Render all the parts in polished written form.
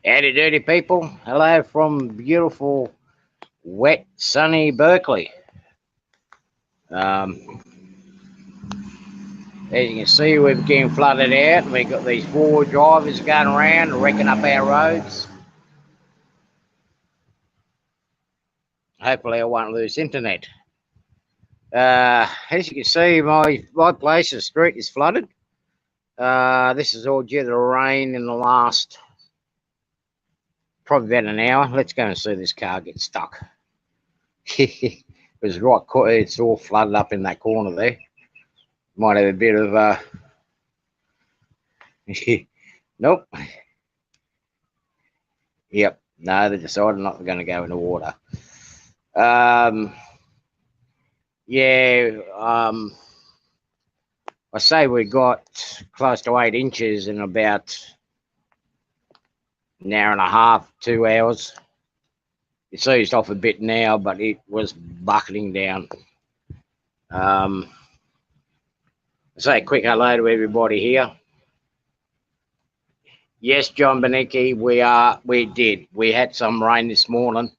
Howdy doody people. Hello from beautiful, wet, sunny Berkeley. As you can see, we're getting flooded out. We've got these 4 drivers going around wrecking up our roads. Hopefully I won't lose internet. As you can see, my place, the street is flooded. This is all due to the rain in the last probably about an hour. Let's go and see this car get stuck. It's right, it's all flooded up in that corner there. Might have a bit of nope. Yep, no, they decided not going to go in the water. I say we got close to 8 inches in about an hour and a half, 2 hours. It's eased off a bit now, but it was bucketing down. I say a quick hello to everybody here. Yes, John Benicki, we had some rain this morning.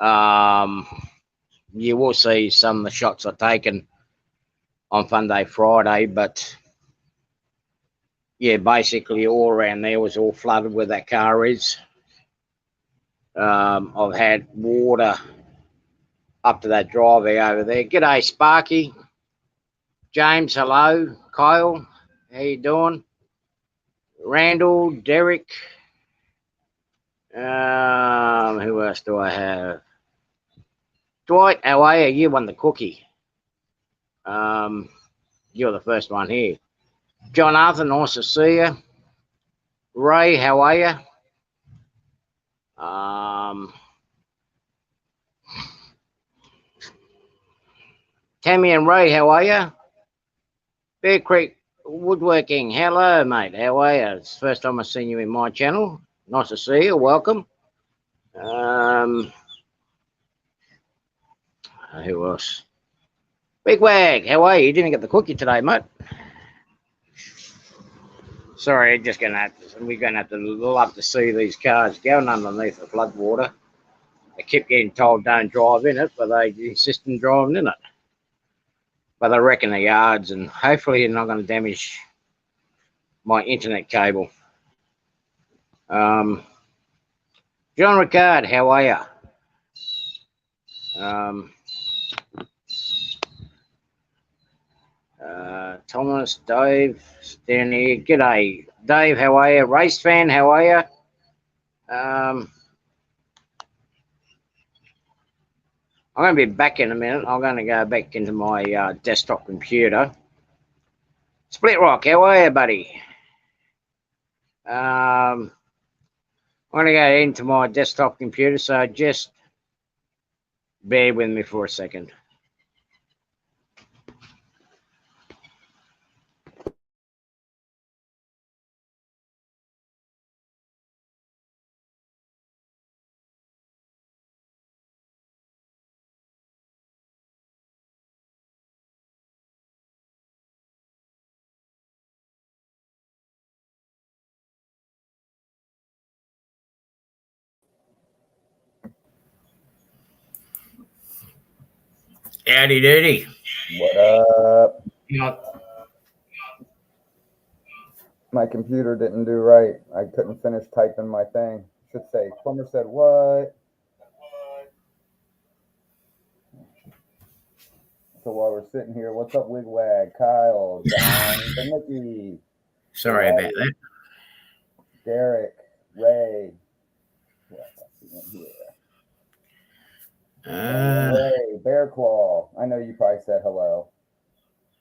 You will see some of the shots I've taken on Funday, Friday, but yeah, basically all around there was all flooded where that car is. I've had water up to that driveway over there. G'day, Sparky. James, hello. Kyle, how you doing? Randall, Derek. Who else do I have? Dwight, how are you? You won the cookie. You're the first one here. John Arthur, nice to see you. Ray, how are you? Tammy and Ray, how are you? Bear Creek Woodworking, hello, mate. How are you? It's the first time I've seen you in my channel. Nice to see you. Welcome. Who else? Big Wag, how are you? You didn't get the cookie today, mate. Sorry, we're gonna have to love to see these cars going underneath the flood water. They keep getting told don't drive in it, but they insist on driving in it. But I reckon the yards, and hopefully you're not going to damage my internet cable. John Ricard, how are you? Thomas, Dave, down here. G'day, Dave. How are you? Race fan, how are you? I'm going to be back in a minute. I'm going to go back into my desktop computer. Split Rock, how are you, buddy? I'm going to go into my desktop computer, so just bear with me for a second. Howdy doody. What up? You My computer didn't do right. I couldn't finish typing my thing. Should say, Plumber said what? So while we're sitting here, what's up, Wigwag, Kyle, John, Nicky? Sorry about that. Derek, Ray. Ray, Bear Claw. I know you probably said hello.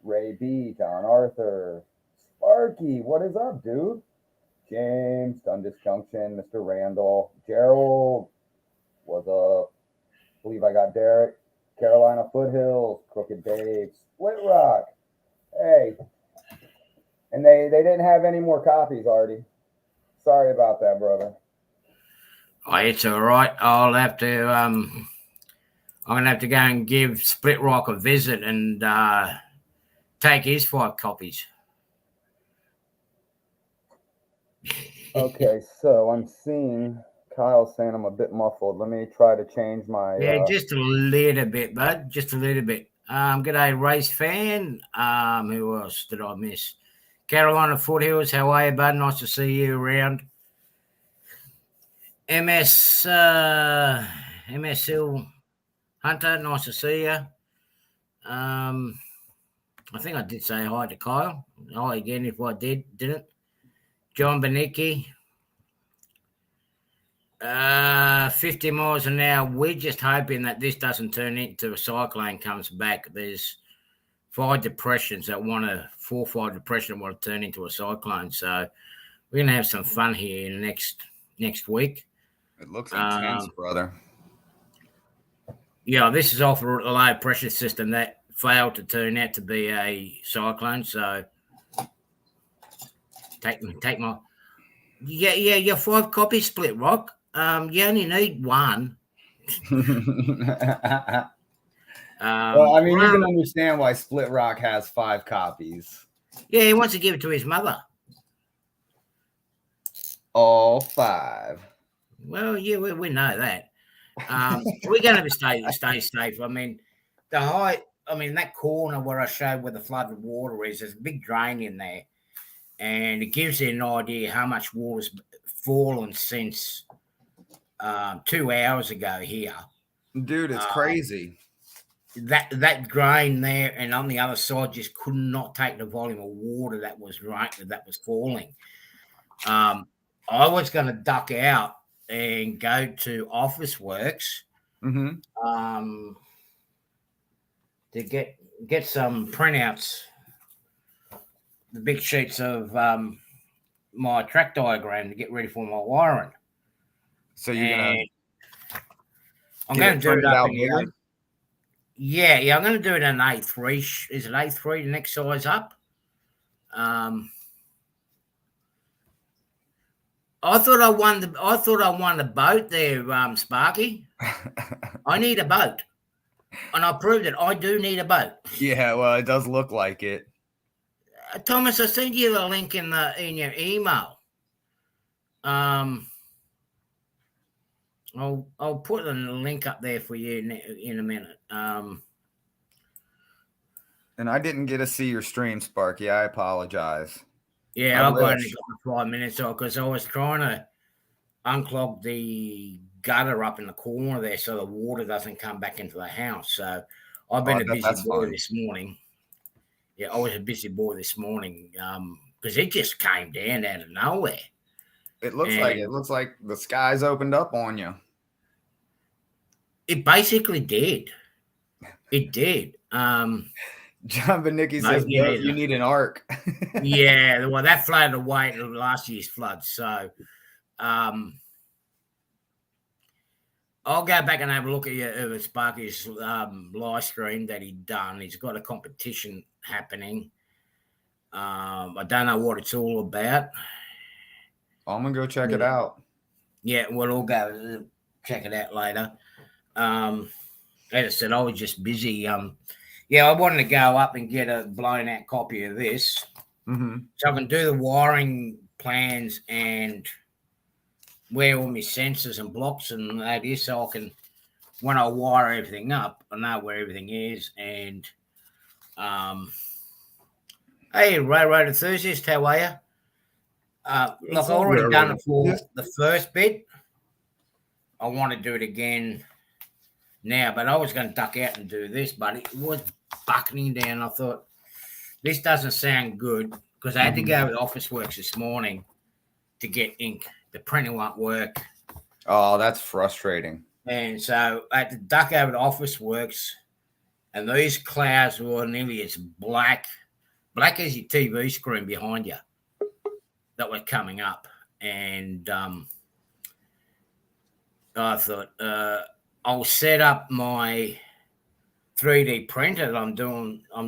Ray B, John Arthur, Sparky, what is up, dude? James, Done Disjunction, Mr. Randall, Gerald, what's up? Believe I got Derek, Carolina Foothills, Crooked Dave, Split Rock. Hey, and they didn't have any more copies, Artie. Sorry about that, brother. Oh, it's all right. I'll have to. I'm gonna have to go and give Split Rock a visit and take his 5 copies. Okay, so I'm seeing Kyle saying I'm a bit muffled. Let me try to change my. Yeah, just a little bit, bud. Just a little bit. G'day, race fan. Who else did I miss? Carolina Foothills, how are you, bud? Nice to see you around. MS Hill Hunter, nice to see you. I think I did say hi to Kyle. Hi again if I didn't. John Benicki. 50 miles an hour. We're just hoping that this doesn't turn into a cyclone comes back. There's 4 depressions that want to 4 or 5 depression want to turn into a cyclone. So we're gonna have some fun here in the next week. It looks intense, brother. Yeah, this is off a low pressure system that failed to turn out to be a cyclone. So take my your 5 copy split rock. You only need one. Well, I mean, you can understand why Split Rock has 5 copies. Yeah, he wants to give it to his mother. All 5. Well, yeah, we know that. We're going to stay safe. I mean, that corner where I showed where the flooded water is, there's a big drain in there, and it gives you an idea how much water's fallen since 2 hours ago here. Dude, it's crazy. That drain there, and on the other side, just could not take the volume of water that was falling. I was going to duck out and go to Office Works to get some printouts, the big sheets of my track diagram to get ready for my wiring. So you're I'm going to do it up in bigger? Yeah, I'm going to do it in A3. Is it A3 the next size up? I thought I won the boat there, Sparky. I need a boat, and I proved it. I do need a boat. Yeah, well, it does look like it. Thomas, I sent you the link in your email. I'll put the link up there for you in a minute. And I didn't get to see your stream, Sparky. I apologize. Yeah, I've only got 5 minutes because I was trying to unclog the gutter up in the corner there so the water doesn't come back into the house. So I've been a busy boy this morning. Yeah, I was a busy boy this morning because it just came down out of nowhere. It looks like the skies opened up on you. It basically did. It did. John Benicki says you need an arc. Yeah, well, that flooded away to last year's flood. So I'll go back and have a look at Sparky's live stream that he'd done. He's got a competition happening. I don't know what it's all about. I'm going to go check it out. Yeah, we'll all go check it out later. As I said, I was just busy. I wanted to go up and get a blown out copy of this. So I can do the wiring plans and where all my sensors and blocks and that is, so I can, when I wire everything up, I know where everything is. And hey, Railroad enthusiast, how are you? Look, I've already done it for the first bit. I want to do it again now, but I was going to duck out and do this, but it was bucketing down. I thought, this doesn't sound good, because I had to go with Office Works this morning to get ink. The printer won't work. Oh, that's frustrating. And so I had to duck over to Office Works, and these clouds were nearly as black as your TV screen behind you that were coming up. And I thought, I'll set up my 3D printer that I'm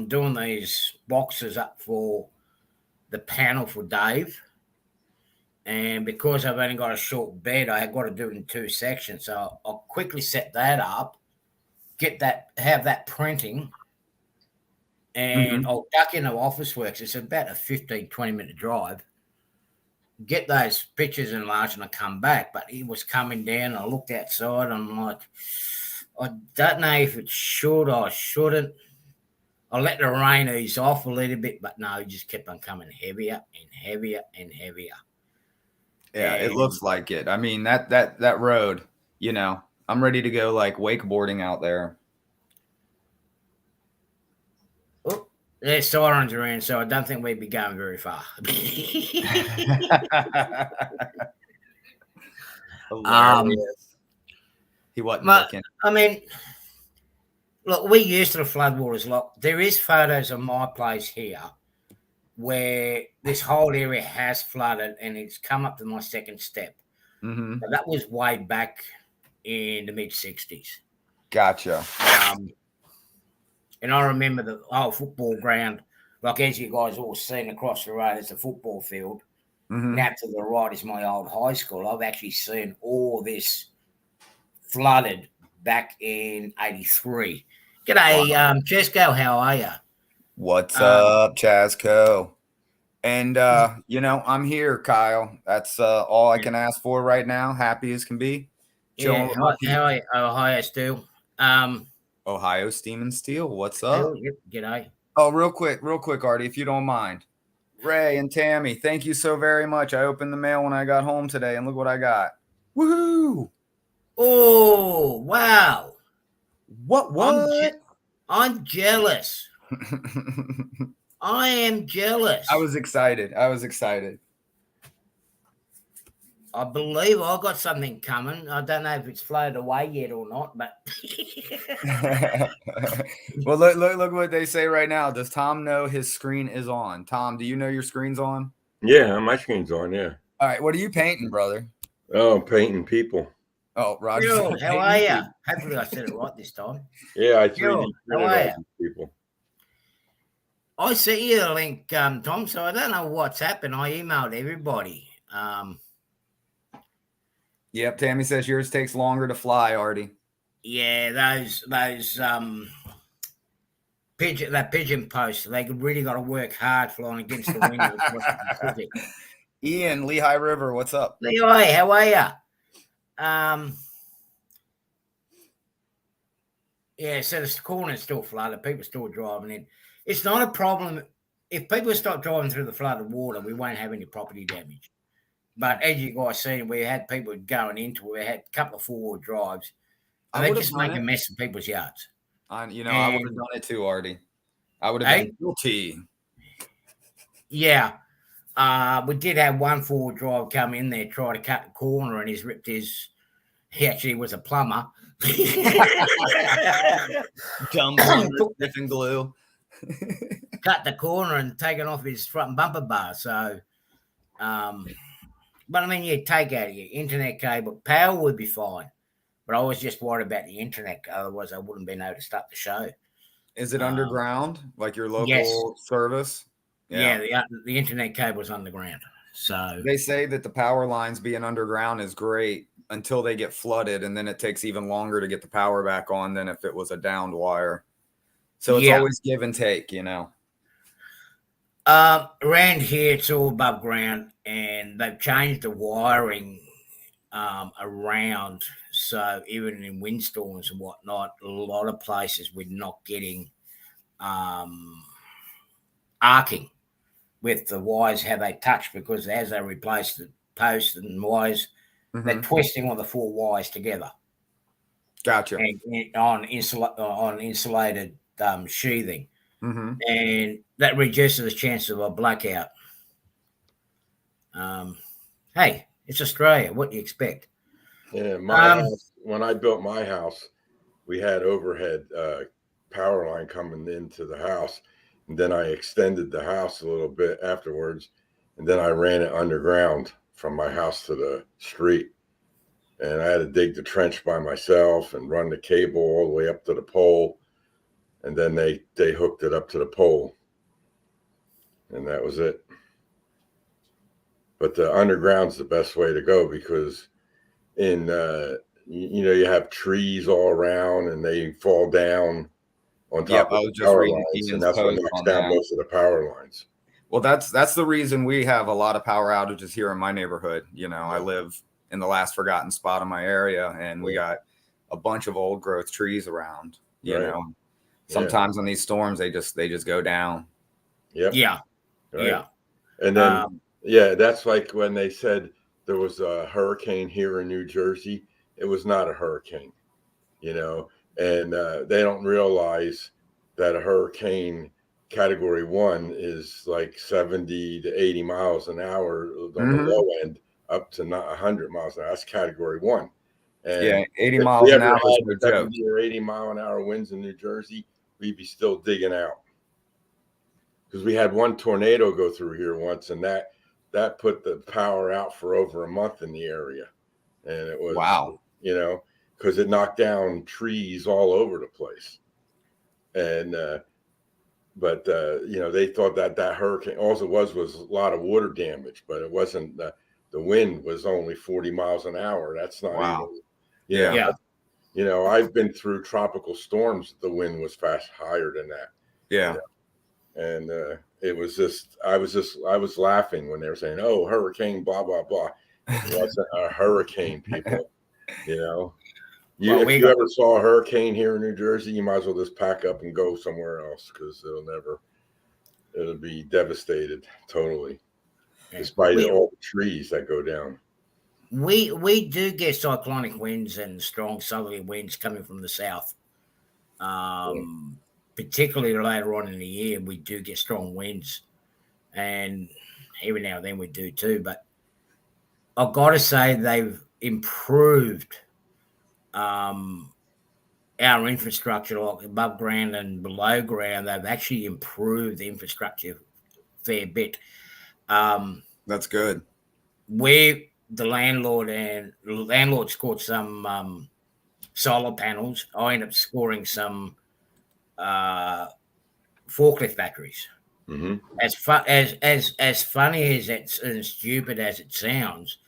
doing these boxes up for the panel for Dave. And because I've only got a short bed, I've got to do it in 2 sections. So I'll quickly set that up, have that printing, and I'll duck into Office Works. It's about a 15, 20-minute drive. get those pictures enlarged and I come back, but he was coming down. I looked outside. And I'm like, I don't know if it should or shouldn't. I let the rain ease off a little bit, but no, he just kept on coming heavier and heavier and heavier. Yeah, it looks like it. I mean, that road, you know, I'm ready to go like wakeboarding out there. Oh, there's sirens around, so I don't think we'd be going very far. Hilarious. He wasn't looking. I mean, look, we used to the floodwaters. Look, there is photos of my place here where this whole area has flooded and it's come up to my second step. Mm-hmm. But that was way back in the mid-'60s. Gotcha. And I remember the whole football ground, like as you guys all seen across the road, it's a football field. Mm-hmm. Now to the right is my old high school. I've actually seen all this flooded back in '83. G'day, Wow. Chesco, how are you? What's up, Chasco? And you know, I'm here, Kyle. That's all I can ask for right now. Happy as can be. Yeah, how are you? Ohio still. Ohio Steam and Steel. What's up? Yep, g'day. Oh, real quick, Artie, if you don't mind. Ray and Tammy, thank you so very much. I opened the mail when I got home today, and look what I got. Woohoo! Oh, wow. What? I'm jealous. I am jealous. I was excited. I believe I got something coming. I don't know if it's floated away yet or not, but well, look what they say right now. Does Tom know his screen is on? Tom, do you know your screen's on? Yeah, my screen's on. Yeah. All right. What are you painting, brother? Oh, I'm painting people. Oh, Roger. Yo, how are you? Hopefully, I said it right this time. Yeah, I 3D printed all these people. I sent you the link, Tom. So I don't know what's happened. I emailed everybody. Yep, Tammy says yours takes longer to fly, Artie. Yeah, those pigeon post, they really got to work hard flying against the wind across the Pacific. Ian, Lehigh River, what's up? Lehigh, how are you? Yeah, so the corner's still flooded. People still driving in. It's not a problem. If people stop driving through the flooded water, we won't have any property damage. But as you guys seen, we had people going into it. We had a couple of four-wheel drives. And they just make a mess of people's yards. I would have done it too, Artie. I would have been guilty. Yeah. We did have one four-wheel drive come in there, try to cut the corner, and he actually was a plumber. Dumb different glue. Cut the corner and taken off his front bumper bar. So, but I mean, you take out your internet cable. Power would be fine. But I was just worried about the internet. Otherwise, I wouldn't have been able to start the show. Is it underground, like your local service? Yeah, the internet cable's underground. So they say that the power lines being underground is great until they get flooded, and then it takes even longer to get the power back on than if it was a downed wire. So it's always give and take, you know. Around here, it's all above ground, and they've changed the wiring around. So even in windstorms and whatnot, a lot of places we're not getting arcing with the wires how they touch, because as they replace the posts and wires, they're twisting all the four wires together. Gotcha. And on insulated sheathing. And that reduces the chance of a blackout. Hey, it's Australia. What do you expect? Yeah, my house, when I built my house, we had overhead power line coming into the house. And then I extended the house a little bit afterwards. And then I ran it underground from my house to the street. And I had to dig the trench by myself and run the cable all the way up to the pole. And then they hooked it up to the pole. And that was it. But the underground's the best way to go, because you have trees all around and they fall down on top of the power lines, and that's what knocks down most of the power lines. Well, that's the reason we have a lot of power outages here in my neighborhood. You know, I live in the last forgotten spot in my area, and we got a bunch of old growth trees around. You know, sometimes on these storms they just go down. Yep. Yeah. Right. Yeah. And then that's like when they said there was a hurricane here in New Jersey. It was not a hurricane, you know, and they don't realize that a hurricane category 1 is like 70 to 80 miles an hour on the low end, up to not 100 miles an hour. That's category 1. And 80 miles an hour is no joke. 70 or 80 mile an hour winds in New Jersey, we'd be still digging out. Because we had one tornado go through here once, and that put the power out for over a month in the area. And it was, you know, because it knocked down trees all over the place. And, but, you know, they thought that hurricane, all it was a lot of water damage, but it wasn't, the wind was only 40 miles an hour. That's not even, you know, I've been through tropical storms. The wind was higher than that. Yeah. You know? And it was just, I was laughing when they were saying, "Oh, hurricane, blah, blah, blah." It wasn't a hurricane, people, you know. If you ever saw a hurricane here in New Jersey, you might as well just pack up and go somewhere else, because it'll be devastated totally, despite all the trees that go down. We do get cyclonic winds and strong southerly winds coming from the south. Particularly later on in the year, we do get strong winds, and every now and then we do too. But I've got to say they've improved our infrastructure, like above ground and below ground. They've actually improved the infrastructure a fair bit. That's good. The landlord scored some solar panels. I ended up scoring some forklift batteries. Mm-hmm. As funny as it's and stupid as it sounds,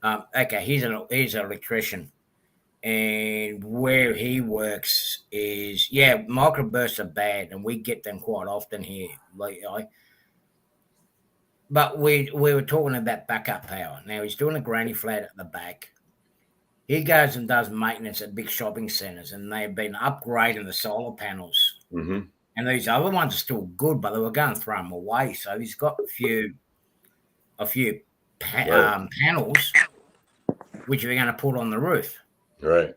okay, he's an electrician, and where he works is microbursts are bad, and we get them quite often here. But we were talking about backup power. Now he's doing a granny flat at the back. He goes and does maintenance at big shopping centres, and they've been upgrading the solar panels. Mm-hmm. And these other ones are still good, but they were going to throw them away. So he's got a few panels, which we're going to put on the roof. Right.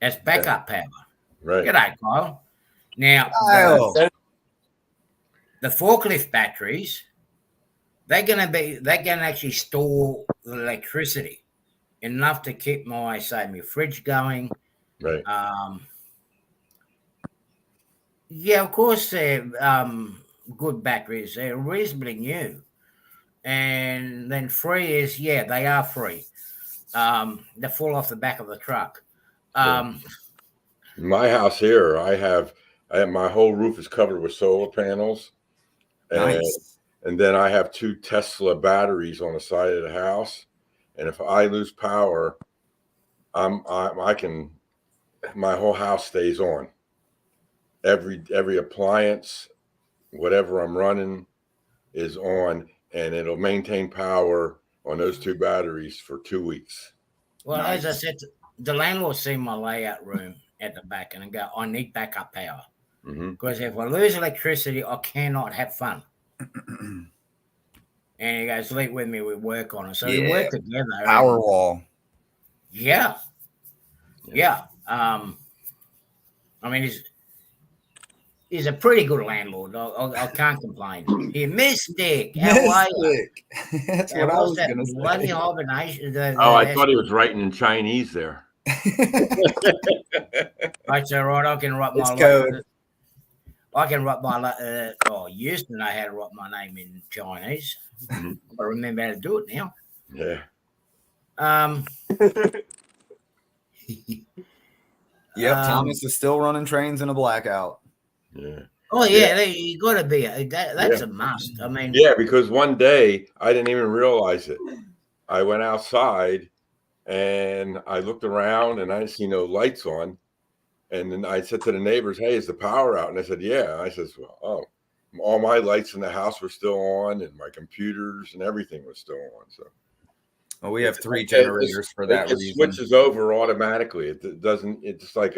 As backup power. Right. G'day, Kyle. Now, the forklift batteries, they're going to actually store the electricity enough to keep my fridge going. Right. Yeah, of course they're good batteries. They're reasonably new. And then free is, they are free. They fall off the back of the truck. My house here, I have my whole roof is covered with solar panels. Nice. And then I have 2 Tesla batteries on the side of the house. And if I lose power, my whole house stays on. Every appliance, whatever I'm running, is on, and it'll maintain power on those 2 batteries for 2 weeks. Well, as I said, the landlord seen my layout room at the back and go, "I need backup power, because if I lose electricity, I cannot have fun." And he goes, "Sleep with me. We work on it." So we work together. Power wall. Yeah. I mean, he's a pretty good landlord. I can't complain. He Mystic. How are you? That's what I was going to say. Bloody hibernation. I thought he was writing in Chinese there. That's all right. I can write my code. I can write my. I used to know how to write my name in Chinese. I remember how to do it now. Yeah. Thomas is still running trains in a blackout. Yeah. Oh yeah, you got to be. That's a must. I mean, because one day I didn't even realize it. I went outside and I looked around and I didn't see no lights on. And then I said to the neighbors, "Hey, is the power out?" And I said, "Yeah." And I said, "Well, oh." all my lights in the house were still on, and my computers and everything was still on. So, well, we have 3 generators for that it reason. switches over automatically. It doesn't. It's just like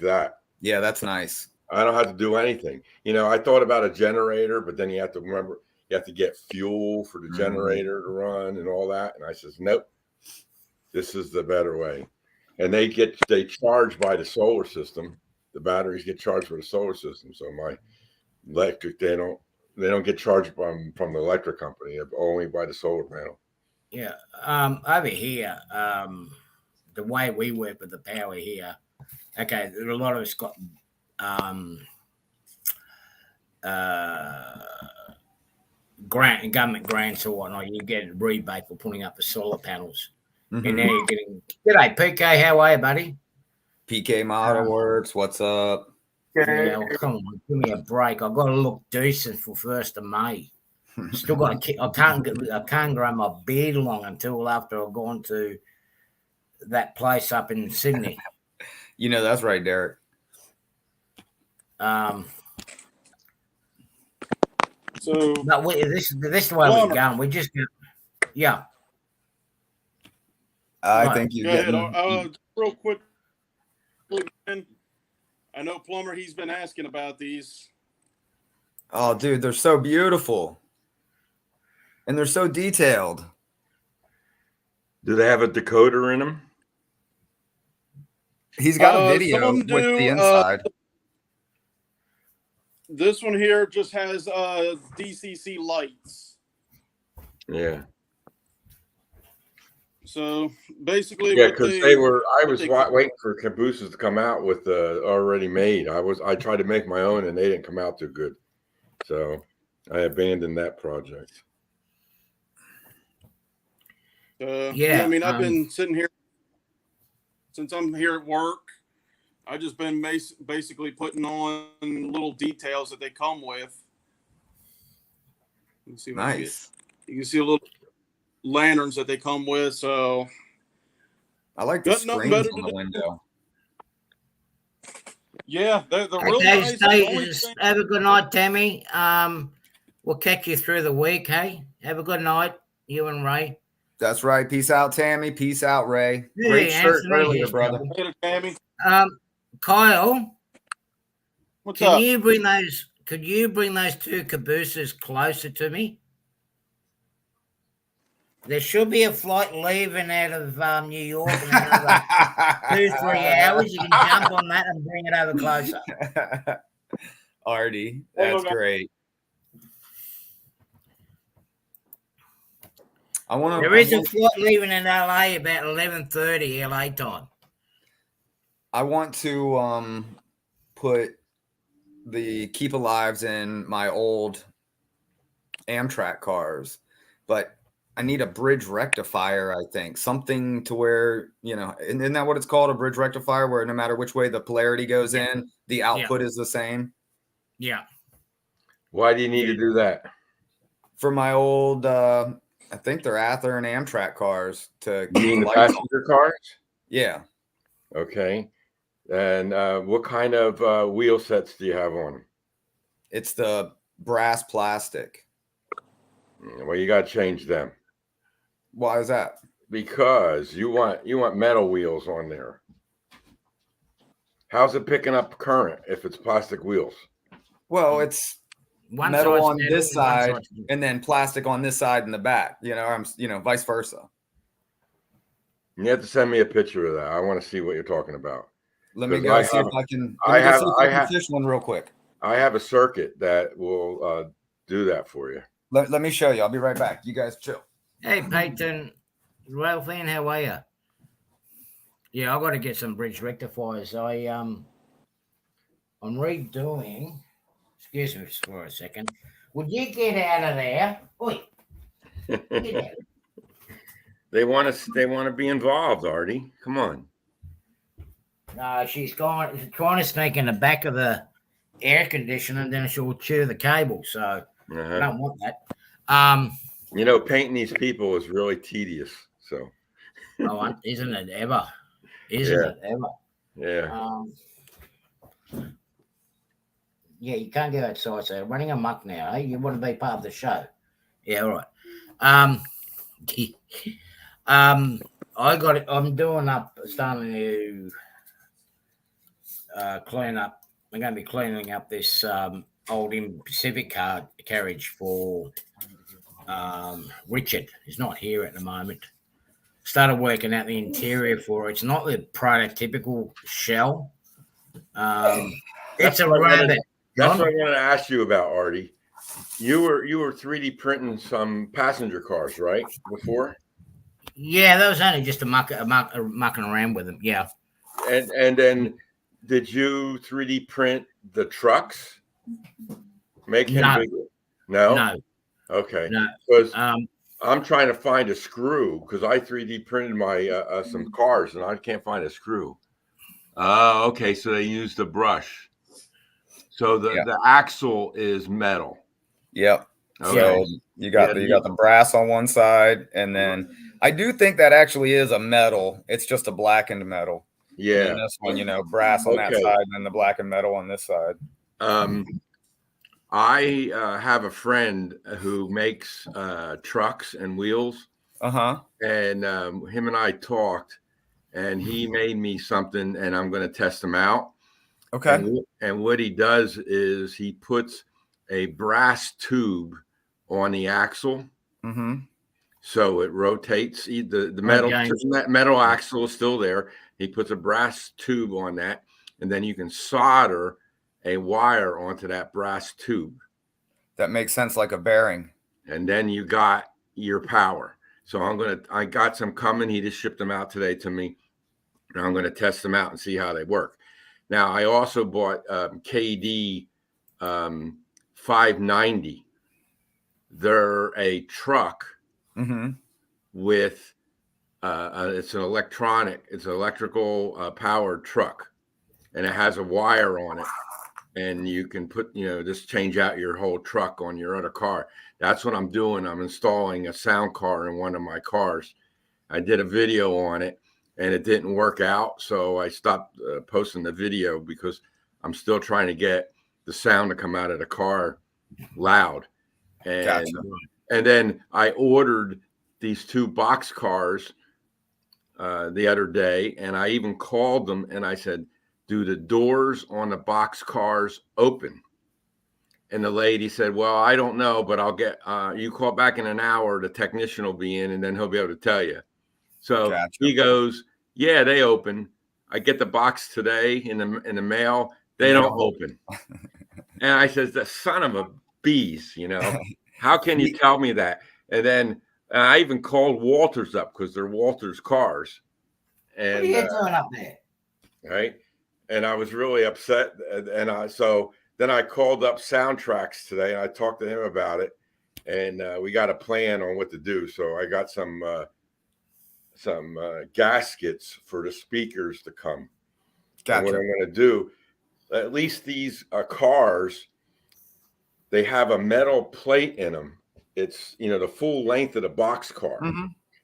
that. Yeah, that's nice. I don't have to do anything. I thought about a generator, but then you have to remember you have to get fuel for the generator to run and all that. And I says, nope, this is the better way. And they charge by the solar system. The batteries get charged by the solar system. So my electric, they don't get charged from the electric company, only by the solar panel. Yeah. Over here, the way we work with the power here, okay, a lot of us got government grants or whatnot. You get a rebate for putting up the solar panels. Mm-hmm. And now you're getting, g'day, PK, how are you, buddy? PK Model Works, what's up? Yeah, well, come on, give me a break. I've got to look decent for 1st of May. Still got to. I can't grow my beard long until after I've gone to that place up in Sydney. That's right, Derek. So, but this is the way we're going. We just yeah. I think you get real quick. I know Plumber. He's been asking about these. Oh, dude, they're so beautiful, and they're so detailed. Do they have a decoder in them? He's got a video with the inside. This one here just has DCC lights. Yeah. So basically, yeah, because I was waiting for cabooses to come out with already made. I tried to make my own, and they didn't come out too good, so I abandoned that project. I mean, I've been sitting here since I'm here at work. I've just been basically putting on little details that they come with. Let's see. Nice. You can see a little lanterns that they come with. So I like the screens on the window. Yeah, they're really nice. Have a good night, Tammy. We'll catch you through the week. Hey, have a good night, you and Ray. That's right. Peace out, Tammy. Peace out, Ray. Great shirt earlier, brother. Later, Tammy. Kyle, what's up? Could you bring those 2 cabooses closer to me? There should be a flight leaving out of New York in another 2-3 hours. You can jump on that and bring it over closer. Artie, that's great. There is a flight leaving in LA about 11:30 LA time. I want to put the Keep Alives in my old Amtrak cars, but I need a bridge rectifier, I think. Something to where, isn't that what it's called? A bridge rectifier, where no matter which way the polarity goes in, the output is the same? Yeah. Why do you need to do that? For my old, I think they're Ather and Amtrak cars. To you mean the passenger cars? Yeah. Okay. And what kind of wheel sets do you have on them? It's the brass plastic. Well, you got to change them. Why is that? Because you want metal wheels on there. How's it picking up current if it's plastic wheels? Well, it's metal on this side and then plastic on this side in the back. Vice versa. You have to send me a picture of that. I want to see what you're talking about. Let me go see if I can. I have fish one real quick. I have a circuit that will do that for you. Let me show you. I'll be right back. You guys chill. Hey, Peyton, Rail fan, how are you? Yeah, I got to get some bridge rectifiers. I'm redoing. Excuse me for a second. Would you get out of there? Oi. Get out. They want to be involved, Artie. Come on. No, she's trying to sneak in the back of the air conditioner, and then she'll chew the cable. So I don't want that. Painting these people is really tedious. So. Isn't it ever? Isn't it ever? Yeah. Yeah, you can't go outside. So running amok now. You want to be part of the show? Yeah, all right. I got it. I'm starting to clean up. I'm going to be cleaning up this old Pacific carriage for Richard. He's not here at the moment. Started working out the interior for it. It's not the prototypical shell. It's a rabbit. That's what I wanted to ask you about, Artie. You were 3D printing some passenger cars, right? Before? Yeah, that was only just mucking around with them. Yeah. And then did you 3D print the trucks? Make him bigger? No. No. Okay. No. Because I'm trying to find a screw because I 3D printed my some cars and I can't find a screw. Oh, okay. So they used a brush. So the axle is metal. Yep. Okay. So you got the brass on one side, and then I do think that actually is a metal. It's just a blackened metal. Yeah. And this one, brass on that side, and then the blackened metal on this side. I have a friend who makes trucks and wheels. And him and I talked, and he made me something, and I'm going to test them out. Okay. And what he does is he puts a brass tube on the axle. So it rotates. The metal axle is still there. He puts a brass tube on that, and then you can solder a wire onto that brass tube. That makes sense, like a bearing. And then you got your power. So I got some coming. He just shipped them out today to me. And I'm going to test them out and see how they work. Now, I also bought KD 590. They're a truck with it's an electrical powered truck, and it has a wire on it, and you can put just change out your whole truck on your other car. That's what I'm doing. I'm installing a sound car in one of my cars. I did a video on it, and it didn't work out, so I stopped posting the video because I'm still trying to get the sound to come out of the car loud. And gotcha. And then I ordered these 2 box cars the other day, and I even called them and I said, do the doors on the box cars open? And the lady said, well, I don't know, but I'll get you call back in an hour, the technician will be in, and then he'll be able to tell you. So gotcha. He goes, yeah, they open. I get the box today in the mail. They don't open. And I says, the son of a bees, how can you tell me that? And then I even called Walters up because they're Walters cars. And, what are you doing up there? Right. And I was really upset. So then I called up Soundtracks today and I talked to him about it. And we got a plan on what to do. So I got some gaskets for the speakers to come. Gotcha. And what I'm going to do, at least these cars, they have a metal plate in them. It's, the full length of the box car.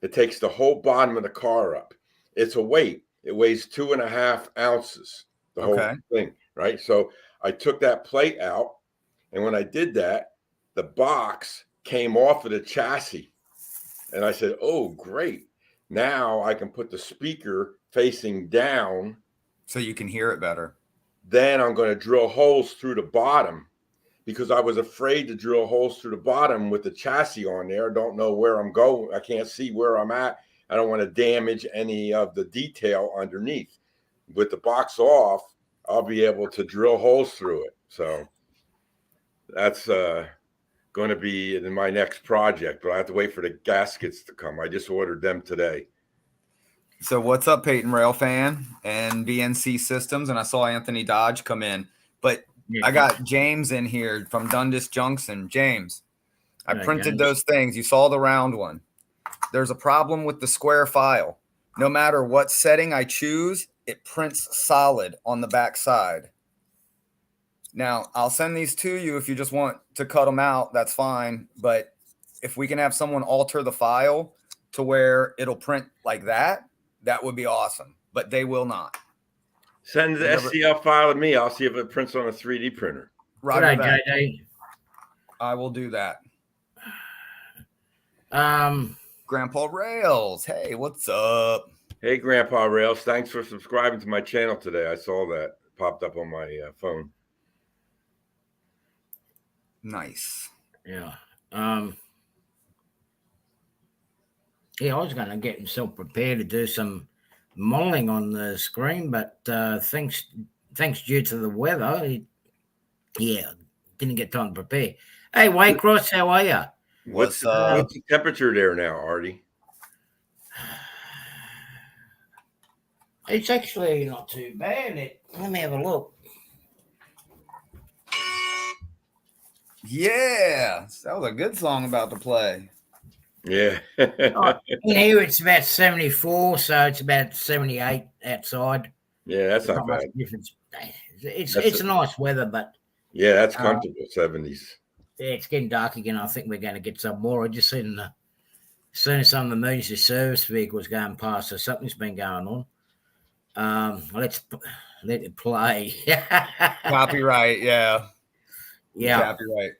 It takes the whole bottom of the car up. It's a weight. It weighs 2.5 ounces, the whole thing, right? So I took that plate out, and when I did that, the box came off of the chassis. And I said, oh, great. Now I can put the speaker facing down. So you can hear it better. Then I'm going to drill holes through the bottom because I was afraid to drill holes through the bottom with the chassis on there. I don't know where I'm going. I can't see where I'm at. I don't want to damage any of the detail underneath. With the box off, I'll be able to drill holes through it. So that's going to be in my next project, but I have to wait for the gaskets to come. I just ordered them today. So what's up, Peyton Rail fan and VNC Systems? And I saw Anthony Dodge come in, but I got James in here from Dundas Junction. James, I printed those things. You saw the round one. There's a problem with the square file. No matter what setting I choose, it prints solid on the back side. Now, I'll send these to you if you just want to cut them out. That's fine. But if we can have someone alter the file to where it'll print like that, that would be awesome. But they will not. Send the STL file to me. I'll see if it prints on a 3D printer. Roger G'day, that. JD. I will do that. Grandpa Rails. Hey, what's up? Hey, Grandpa Rails. Thanks for subscribing to my channel today. I saw that popped up on my phone. Nice. Yeah. Yeah, I was going to get himself prepared to do some modeling on the screen, but thanks due to the weather, didn't get time to prepare. Hey, Waycross, how are you? What's the temperature there now, Artie? It's actually not too bad. Let me have a look. Yeah, that was a good song about to play. Yeah. In here it's about 74, so it's about 78 outside. Yeah, that's not bad. Much difference. It's nice weather, but yeah, that's comfortable. 70s. Yeah, it's getting dark again. I think we're going to get some more. I just seen some of the emergency service vehicles going past, so something's been going on. Let it play. Copyright, yeah. Copyright.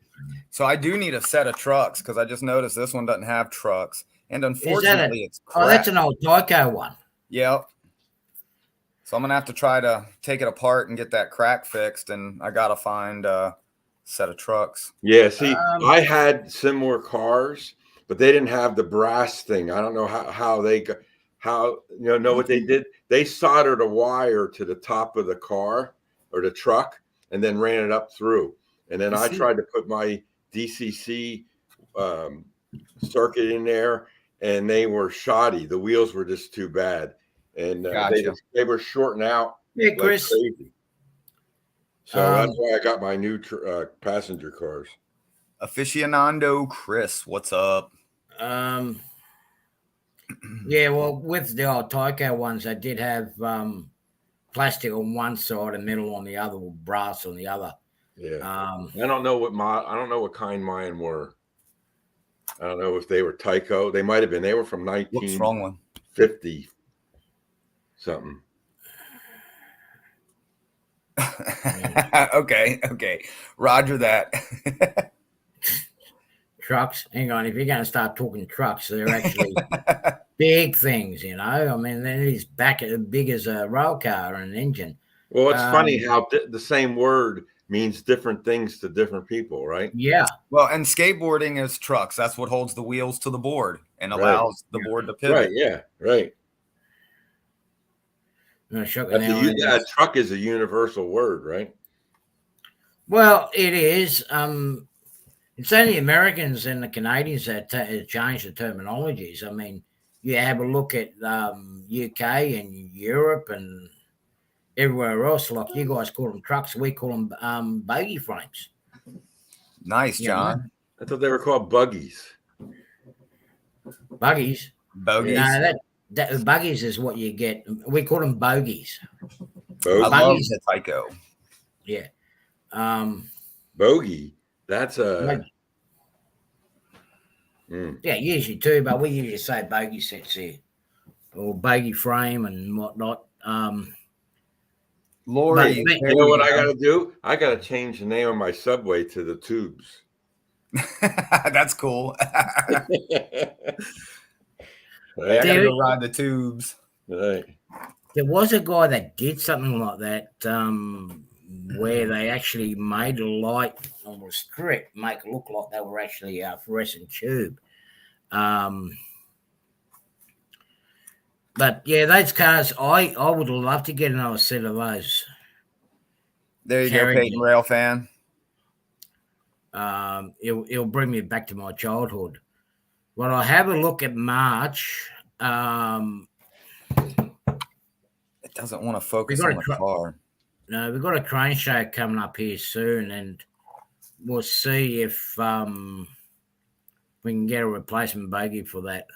So I do need a set of trucks because I just noticed this one doesn't have trucks, and unfortunately, it's cracked. Oh, that's an old Tyco one. Yep. So I'm gonna have to try to take it apart and get that crack fixed, and I gotta find a set of trucks. Yeah. See, I had similar cars, but they didn't have the brass thing. I don't know how they got. How know what they did? They soldered a wire to the top of the car or the truck, and then ran it up through. And then I tried to put my DCC circuit in there, and they were shoddy. The wheels were just too bad, and they were shorting out like Chris. crazy. So that's why I got my new passenger cars. Aficionado Chris, what's up? Yeah, well, with the old Tyco ones, they did have plastic on one side and metal on the other, or brass on the other. Yeah. I don't know what kind mine were. I don't know if they were Tyco. They might have been. They were from 1950 something. Okay. Roger that. Trucks. Hang on. If you're going to start talking trucks, they're actually big things, I mean, they're as big as a rail car and an engine. Well, it's funny how the same word means different things to different people, right? Yeah. Well, and skateboarding is trucks. That's what holds the wheels to the board and allows the board to pivot. Right. Yeah. Right. Truck is a universal word, right? Well, it is. It's only Americans and the Canadians that change the terminologies. I mean, you have a look at UK and Europe and everywhere else. Like you guys call them trucks, we call them buggy frames. Nice, John. I thought they were called buggies. Buggies. Bogies. No, that buggies is what you get. We call them bogies. I love the Tyco. Yeah. Bogey. That's a. Yeah, usually too, but we usually say bogey sets here, or bogey frame and whatnot. Lori, you know what I got to do? I got to change the name of my Subway to the Tubes. That's cool. I gotta go ride the Tubes. Right. There was a guy that did something like that, where they actually made a light on a strip, make it look like they were actually a fluorescent tube. But yeah, those cars, I would love to get another set of those. There you go, Peyton Rail fan. It'll bring me back to my childhood. Well, I have a look at March. It doesn't want to focus on the car. No, we've got a crane show coming up here soon, and we'll see if we can get a replacement buggy for that.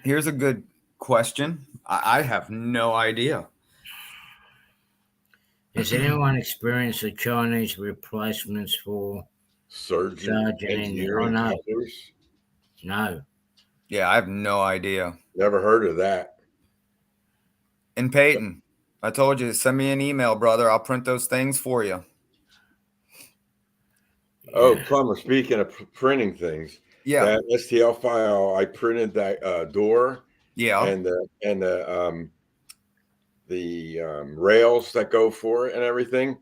Here's a good question. I have no idea. Has anyone experienced the Chinese replacements for surgeon engineering? No. Yeah, I have no idea. Never heard of that. And Peyton, I told you, send me an email, brother. I'll print those things for you. Oh, Yeah. Plumber, speaking of printing things, Yeah. that STL file, I printed that door Yeah. and the rails that go for it and everything.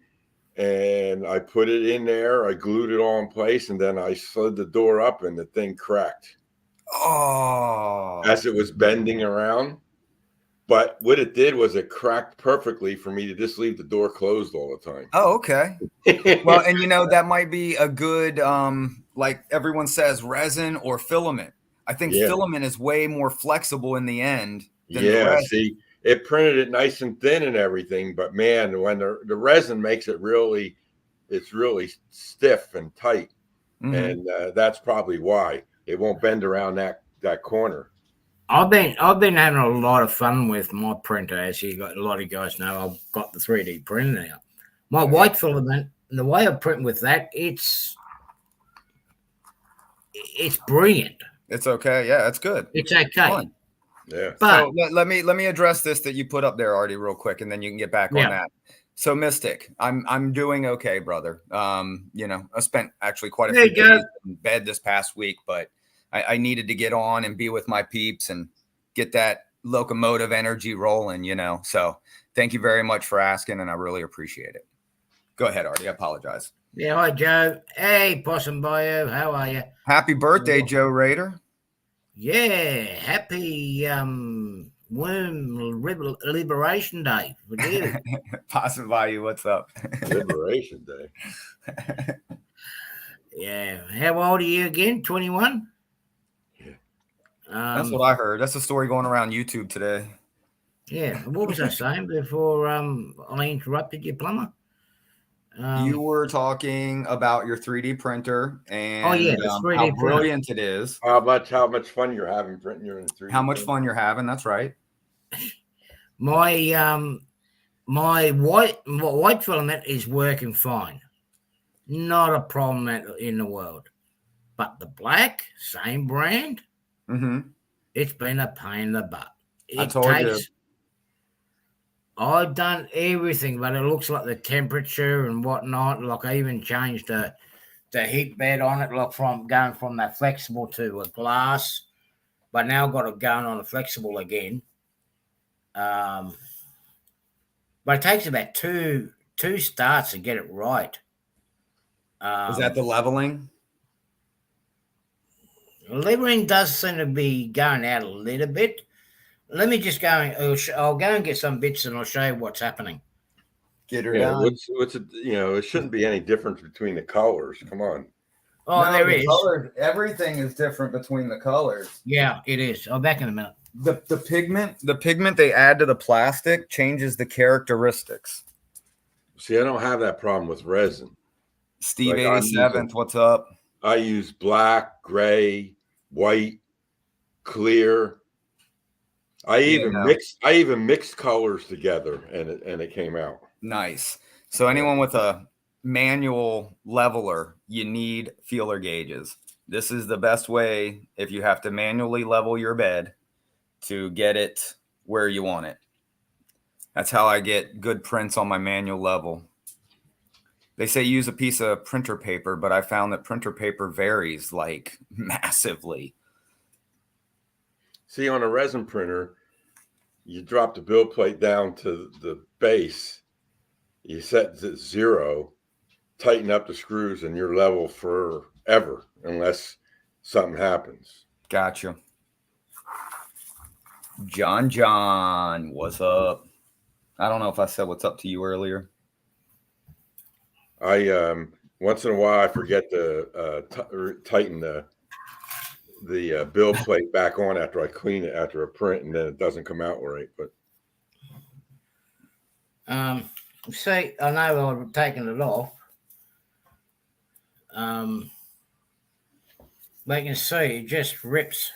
And I put it in there. I glued it all in place, and then I slid the door up, and the thing cracked Oh. as it was bending around. But what it did was it cracked perfectly for me to just leave the door closed all the time. Oh, okay. Well, and that might be a good, like everyone says, resin or filament. I think filament is way more flexible in the end than the resin. See, it printed it nice and thin and everything, but man, when the resin makes it it's really stiff and tight, and that's probably why it won't bend around that corner. I've been having a lot of fun with my printer, as a lot of guys know. I've got the 3D printer now. My white filament, the way I print with that, it's brilliant. It's okay. Yeah, it's good. It's okay. Fun. Yeah. But so let me address this that you put up there, Artie, real quick, and then you can get back on that. So Mystic, I'm doing okay, brother. I spent actually quite a few days in bed this past week, but I needed to get on and be with my peeps and get that locomotive energy rolling, So thank you very much for asking, and I really appreciate it. Go ahead, Artie. I apologize. Yeah, hi, Joe. Hey, Possum Bio. How are you? Happy birthday, Joe Raider. Yeah, happy Worm Liberation Day. Forget it. Possum Bio, what's up? Liberation Day. Yeah. How old are you again? 21? That's what I heard. That's the story going around YouTube today. Yeah. What was I saying before I interrupted you, Plumber? You were talking about your 3D printer and how brilliant it is. How much fun you're having printing your 3D. How much fun you're having? That's right. My white filament is working fine. Not a problem in the world. But the black, same brand, it's been a pain in the butt. I told you. I've done everything, but it looks like the temperature and whatnot. Like I even changed the heat bed on it, like going from that flexible to a glass. But now I've got it going on a flexible again. But it takes about two starts to get it right. Is that the leveling? Leveling does seem to be going out a little bit. Let me just go. I'll go and get some bits, and I'll show you what's happening. Get her done. It shouldn't be any difference between the colors. Come on. Oh, no, there is. Everything is different between the colors. Yeah, it is. I'll back in a minute. The pigment they add to the plastic changes the characteristics. See, I don't have that problem with resin. Steve 87th, what's up? I use black, gray, white, clear. I even mixed colors together, and it came out nice. So anyone with a manual leveler, you need feeler gauges. This is the best way if you have to manually level your bed to get it where you want it. That's how I get good prints on my manual level. They say use a piece of printer paper, but I found that printer paper varies like massively. See, on a resin printer, you drop the build plate down to the base, you set it 0, tighten up the screws, and you're level forever unless something happens. Gotcha. John, what's up? I don't know if I said what's up to you earlier. I once in a while I forget to tighten the build plate back on after I clean it after a print, and then it doesn't come out right. But see, I know I've taken it off. But you can see it just rips.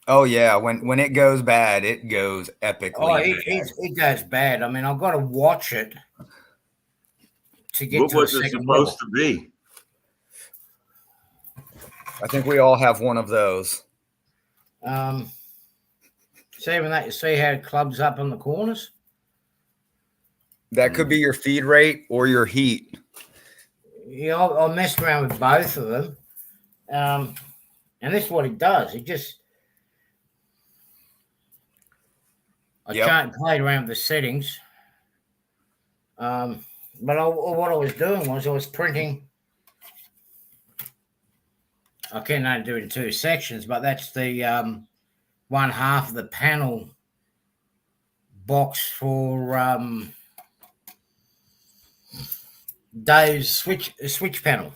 Oh yeah, when it goes bad, it goes epically. Oh, it goes bad. I mean, I've got to watch it to get to a second level. What was it supposed to be? I think we all have one of those. See when that, you see how it clubs up in the corners? That could be your feed rate or your heat. Yeah, I messed around with both of them. And this is what it does. It just, I played around with the settings. But what I was doing was I was printing. I can only do it in two sections, but that's the one half of the panel box for Dave's switch panel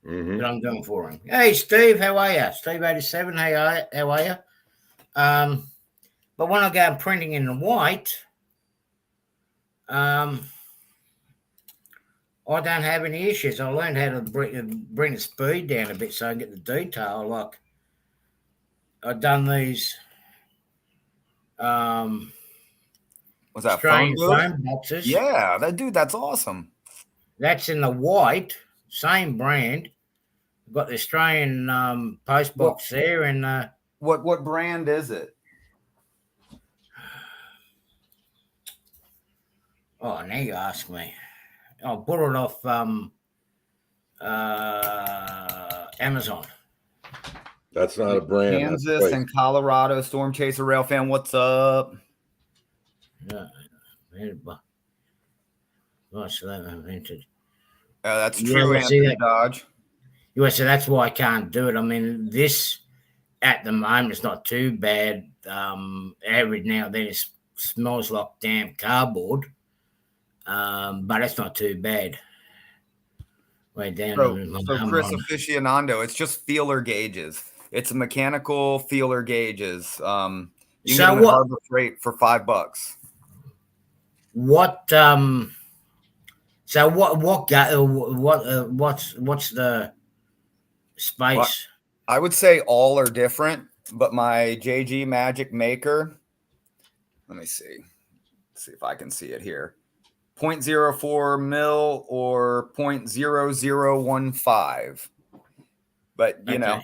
that I'm doing for him. Hey, Steve, how are you? Steve 87, how are you? But when I go printing in the white, I don't have any issues. I learned how to bring the speed down a bit so I can get the detail. Like I've done these Was that Australian phone phone boxes. Yeah, that's awesome. That's in the white, same brand. Got the Australian post box there, and what brand is it? Oh, now you ask me. I bought it off Amazon. That's not a brand. Kansas and Colorado Storm Chaser Rail fan. What's up? Yeah, that's true, Anthony Dodge. Yeah, so that's why I can't do it. I mean, this at the moment is not too bad. Every now and then it smells like damn cardboard, but it's not too bad. Way down. So Chris Aficionado, it's just feeler gauges. It's a mechanical feeler gauges. You can get them at Harbor Freight for $5. What? So what's the space? Well, I would say all are different, but my JG Magic Maker. Let me see. Let's see if I can see it here. 0.04 mil or 0.0015. But you know,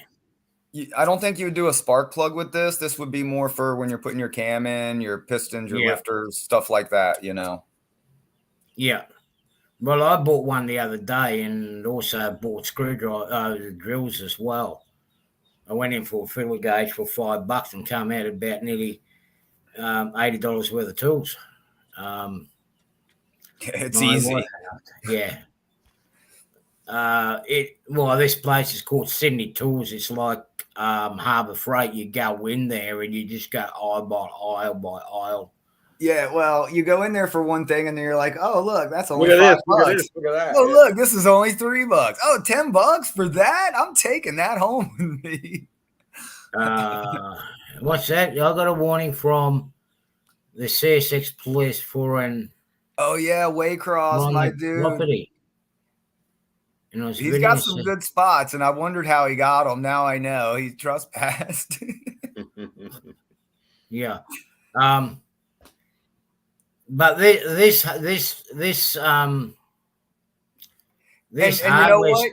I don't think you would do a spark plug with this. This would be more for when you're putting your cam in, your pistons, your lifters, stuff like that, you know. Yeah. Well, I bought one the other day and also bought screwdriver drills as well. I went in for a fiddle gauge for $5 and come out about nearly $80 worth of tools. It's easy. Yeah. This place is called Sydney Tools. It's like Harbour Freight. You go in there and you just go aisle by aisle by aisle. Yeah, well, you go in there for one thing and then you're like, oh, look, that's only $5. Look at that. Oh, look, this is only $3. Oh, $10 for that? I'm taking that home with me. What's that? I got a warning from the CSX police for an Waycross, my dude. Property. He's got some good spots, and I wondered how he got them. Now I know he trespassed. Yeah, but this and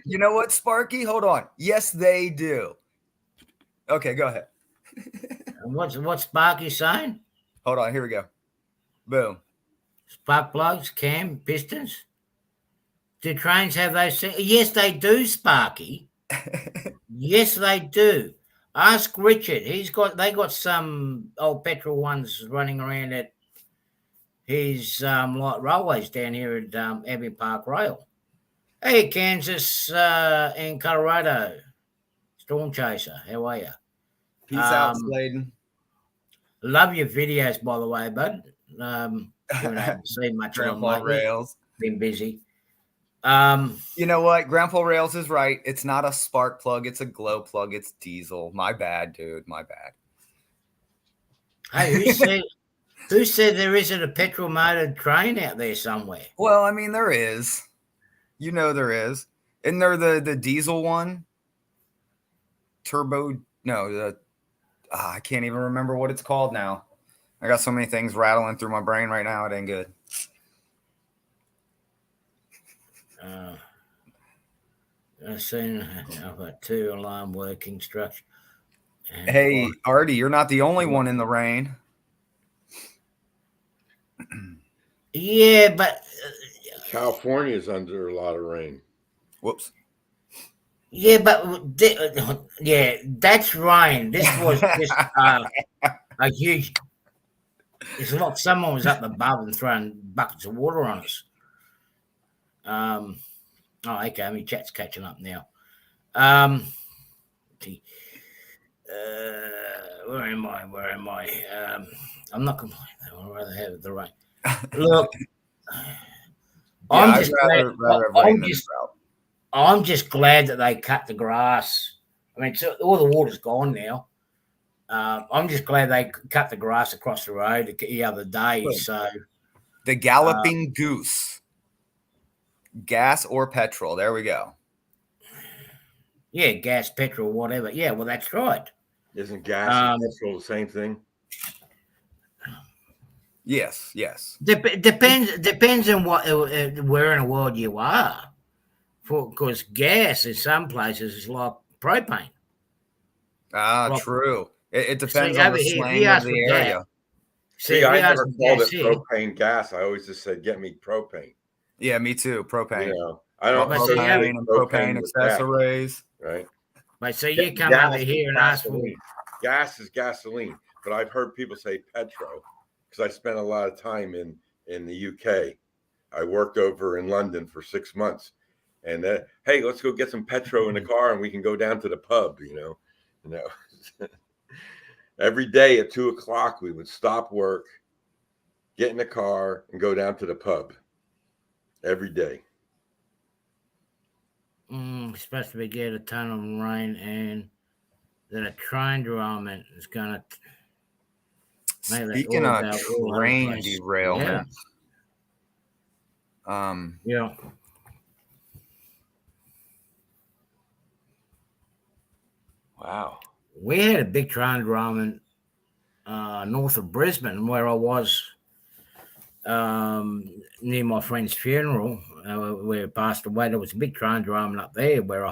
you know what, Sparky? Hold on. Yes, they do. Okay, go ahead. What's Sparky saying? Hold on. Here we go. Boom. Spark plugs, cam, pistons. Do trains have those? Yes, they do, Sparky. Yes, they do. Ask Richard. They got some old petrol ones running around at his light railways down here at Abbey Park Rail. Hey, Kansas and Colorado Storm Chaser, how are you? Peace out, Sladen. Love your videos, by the way, bud. Haven't seen much of them. Rails. Been busy. You know what? Grandpa Rails is right. It's not a spark plug. It's a glow plug. It's diesel. My bad, dude. My bad. Hey, who said there isn't a petrol motored train out there somewhere? Well, I mean, there is. You know there is. Isn't there the diesel one? Turbo? No, I can't even remember what it's called now. I got so many things rattling through my brain right now. It ain't good. I've seen I've got 2 alarm working structure. Hey, Artie, you're not the only one in the rain. Yeah, but California is under a lot of rain. Whoops. Yeah, but yeah, that's rain. This was just a huge. It's like someone was up above and throwing buckets of water on us. Oh, okay. My chat's catching up now. Where am I? I'm not complaining. I'd rather have the rain. Look, I'm just glad that they cut the grass. I mean, so all the water's gone now. I'm just glad they cut the grass across the road the other day. So the Galloping Goose, gas or petrol. There we go. Yeah, gas, petrol, whatever. Yeah, well, that's right. Isn't gas and petrol the same thing? Yes. Depends on what where in the world you are. Because gas in some places is like propane. True. It depends on the slang of the area. See, I never called it propane gas. I always just said, "Get me propane." Yeah, me too. Propane. You know, I don't know propane accessories. Right. But so you come over here and ask for gas is gasoline, but I've heard people say petro because I spent a lot of time in the UK. I worked over in London for 6 months, and hey, let's go get some petro in the car, and we can go down to the pub. You know. Every day at 2:00, we would stop work, get in the car, and go down to the pub. Every day. Supposed to be get a ton of rain, and then a train derailment is going to. Speaking of train derailment, yeah. Wow. We had a big train derailment north of Brisbane, where I was near my friend's funeral, where he passed away. There was a big train derailment up there where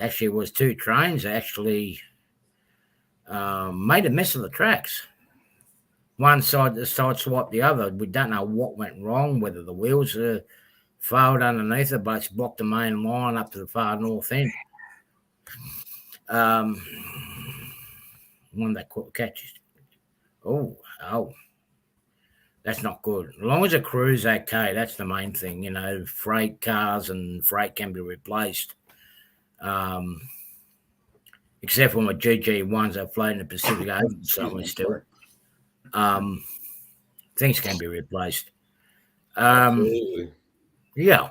actually it was 2 trains actually made a mess of the tracks. One side swapped the other. We don't know what went wrong, whether the wheels failed underneath it, but it's blocked the main line up to the far north end. One that catches. Oh, that's not good. As long as the crew's okay, that's the main thing. You know, freight cars and freight can be replaced. Except for my GG1s that float in the Pacific Ocean somewhere still. Things can be replaced. Absolutely. Yeah.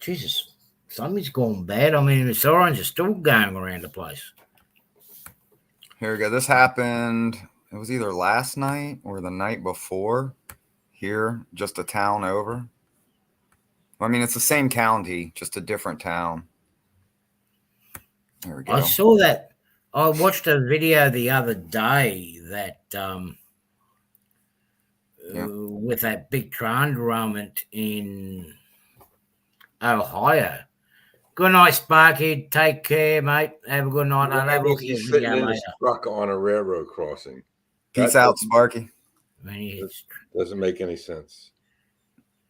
Jesus, something's gone bad. I mean, the sirens are still going around the place. Here we go. This happened. It was either last night or the night before. Here, just a town over. I mean, it's the same county, just a different town. There we go. I saw that. I watched a video the other day that with that big train derailment in Ohio. Good night, Sparky. Take care, mate. Have a good night. I'll have a look at your video later. His truck on a railroad crossing. Peace out, Sparky. Doesn't make any sense.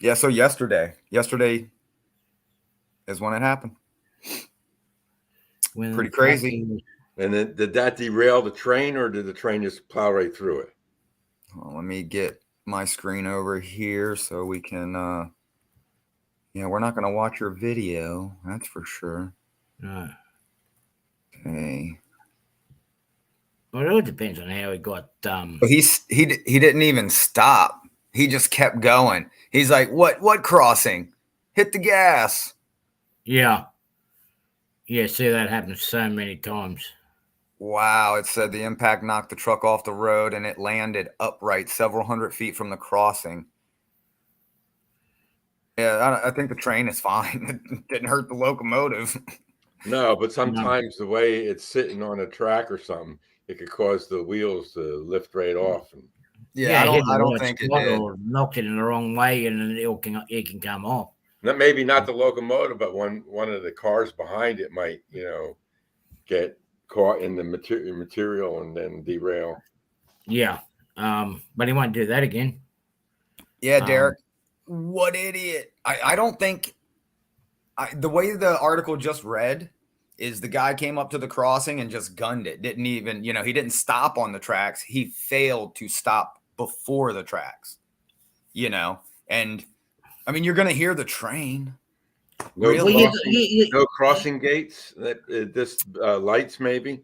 Yeah, so yesterday is when it happened. Pretty crazy. And then, did that derail the train, or did the train just plow right through it? Well, let me get my screen over here so we can we're not going to watch your video, that's for sure. Okay. Well, it all depends on how he got But he didn't even stop. He just kept going. He's like, what crossing? Hit the gas. Yeah, see, that happens so many times. Wow, it said the impact knocked the truck off the road and it landed upright several hundred feet from the crossing. Yeah, I think the train is fine. It didn't hurt the locomotive. No, but sometimes the way it's sitting on a track or something, it could cause the wheels to lift right off. And I don't think it did. Or knocked it in the wrong way, and then it can come off. That maybe not the locomotive, but one of the cars behind it might, get caught in the material and then derail. Yeah, but he won't do that again. Yeah, Derek. What idiot. I don't think The way the article just read is the guy came up to the crossing and just gunned it. Didn't even, he didn't stop on the tracks. He failed to stop before the tracks, and I mean, you're going to hear the train. No, Really? No crossing gates. This lights maybe.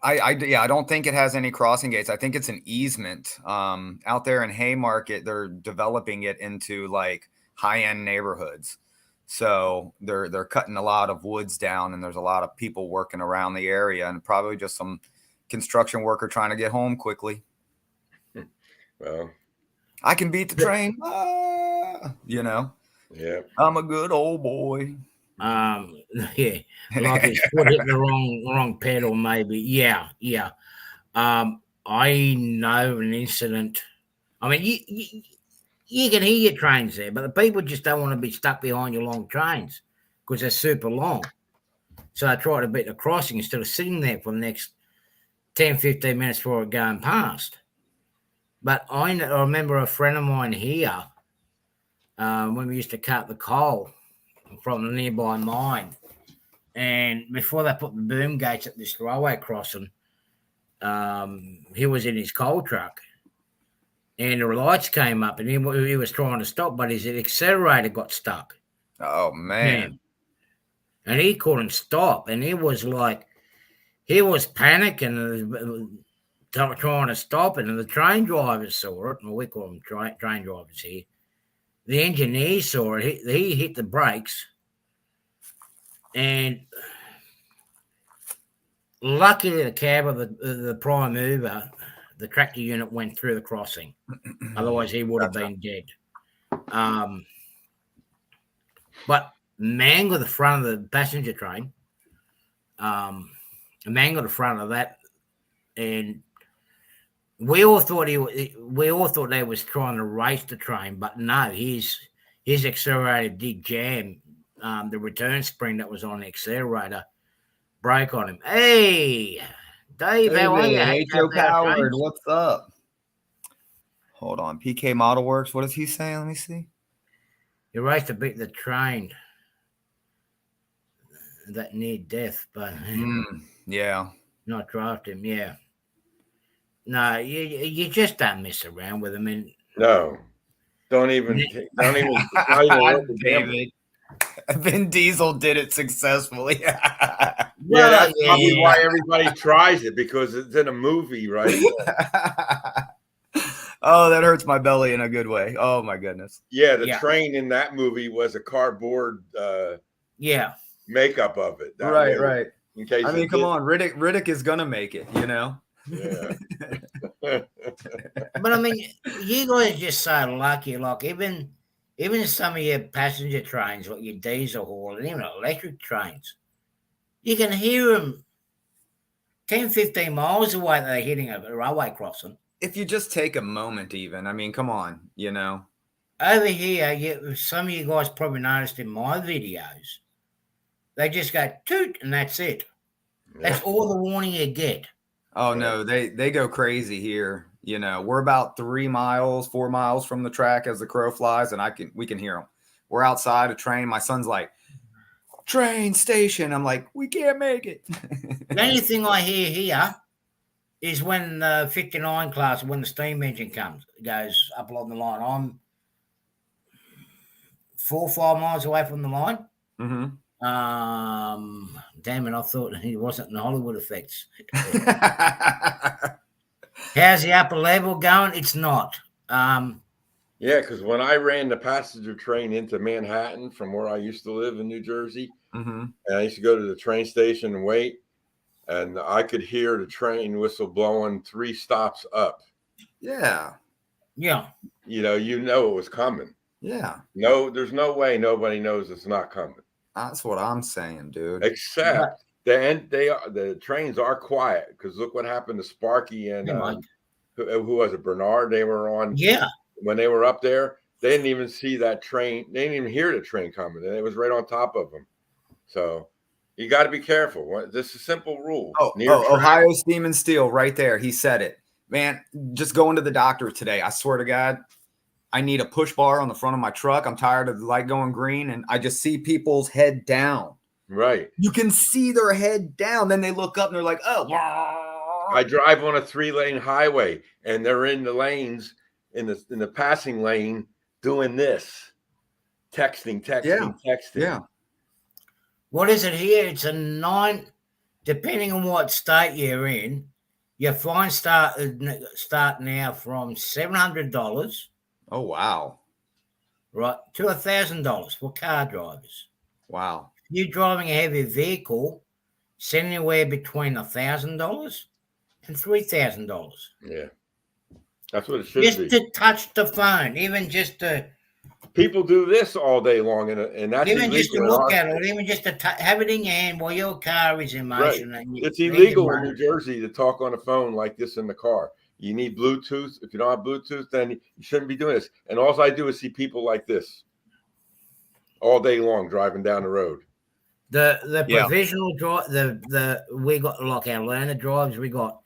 I don't think it has any crossing gates. I think it's an easement. Out there in Haymarket, they're developing it into like high-end neighborhoods. So they're cutting a lot of woods down, and there's a lot of people working around the area, and probably just some construction worker trying to get home quickly. Well, I can beat the train. Yeah. I'm a good old boy. Yeah, like his foot hit the wrong pedal, maybe. Yeah. I know an incident. I mean, you can hear your trains there, but the people just don't want to be stuck behind your long trains because they're super long. So they try to beat the crossing instead of sitting there for the next 10, 15 minutes before it going past. But I remember a friend of mine here when we used to cut the coal from the nearby mine. And before they put the boom gates at this railway crossing, he was in his coal truck. And the lights came up, and he was trying to stop, but his accelerator got stuck. Oh, man. And he couldn't stop. And he was panicking, trying to stop it. And the train drivers saw it. Well, we call them train drivers here. The engineer saw it. He hit the brakes. And luckily, the cab of the prime mover, the tractor unit, went through the crossing. Otherwise, he would have been dead. But mangled the front of the passenger train. Mangled the front of that, and we all thought they was trying to race the train, but no, his accelerator did jam. The return spring that was on the accelerator broke on him. Hey, Dave, how are you? Hey, Joe Howard, what's up? Hold on. PK Model Works. What is he saying? Let me see. You raced to beat the train that near death, but yeah, not draft him. Yeah, no, you just don't mess around with him. And no, don't even. David. Vin Diesel did it successfully. Yeah, that's probably why everybody tries it, because it's in a movie, right? Oh, that hurts my belly in a good way. Oh my goodness. Yeah, the train in that movie was a cardboard makeup of it. Right. In case come on, Riddick is gonna make it, Yeah. But I mean, you guys just so lucky. Like even some of your passenger trains, like your diesel haul, and even electric trains, you can hear them 10, 15 miles away. They're hitting a railway crossing. If you just take a moment, even, I mean, come on, Over here, some of you guys probably noticed in my videos, they just go toot and that's it. Yeah. That's all the warning you get. Oh no, they go crazy here. We're about 4 miles from the track as the crow flies, and we can hear them. We're outside a train. My son's like, train station. I'm like, we can't make it. The only thing I hear here is when the 59 class, when the steam engine goes up along the line. I'm 4 or 5 miles away from the line. Mm-hmm. Damn it, I thought he wasn't in the Hollywood effects. How's the upper level going? It's not. Yeah, because when I ran the passenger train into Manhattan from where I used to live in New Jersey, and I used to go to the train station and wait, and I could hear the train whistle blowing 3 stops up. Yeah. You know it was coming. Yeah. No, there's no way nobody knows it's not coming. That's what I'm saying, dude. Except the trains are quiet, because look what happened to Sparky and who was it, Bernard? They were on. Yeah. When they were up there, they didn't even see that train. They didn't even hear the train coming, and it was right on top of them. So you got to be careful. This is a simple rule. Ohio Steam and Steel, right there. He said it, man. Just going to the doctor today. I swear to God, I need a push bar on the front of my truck. I'm tired of the light going green, and I just see people's head down. Right. You can see their head down. Then they look up and they're like, oh. I drive on a 3-lane highway, and they're in the lanes, in the passing lane, doing this. Texting. Yeah. What is it here? It's a 9, depending on what state you're in. Your fine start now from $700. Oh, wow. Right, to $1,000 for car drivers. Wow. If you're driving a heavy vehicle, it's anywhere between $1,000 and $3,000. Yeah. That's what it should just be. Just to touch the phone, even just to... People do this all day long, and that's even illegal. Just to look at it, even just to have it in your hand while your car is in motion. Right. And it's illegal in New Jersey to talk on the phone like this in the car. You need Bluetooth. If you don't have Bluetooth, then you shouldn't be doing this. And all I do is see people like this all day long driving down the road. The provisional drive, we got like our learner drives. We got,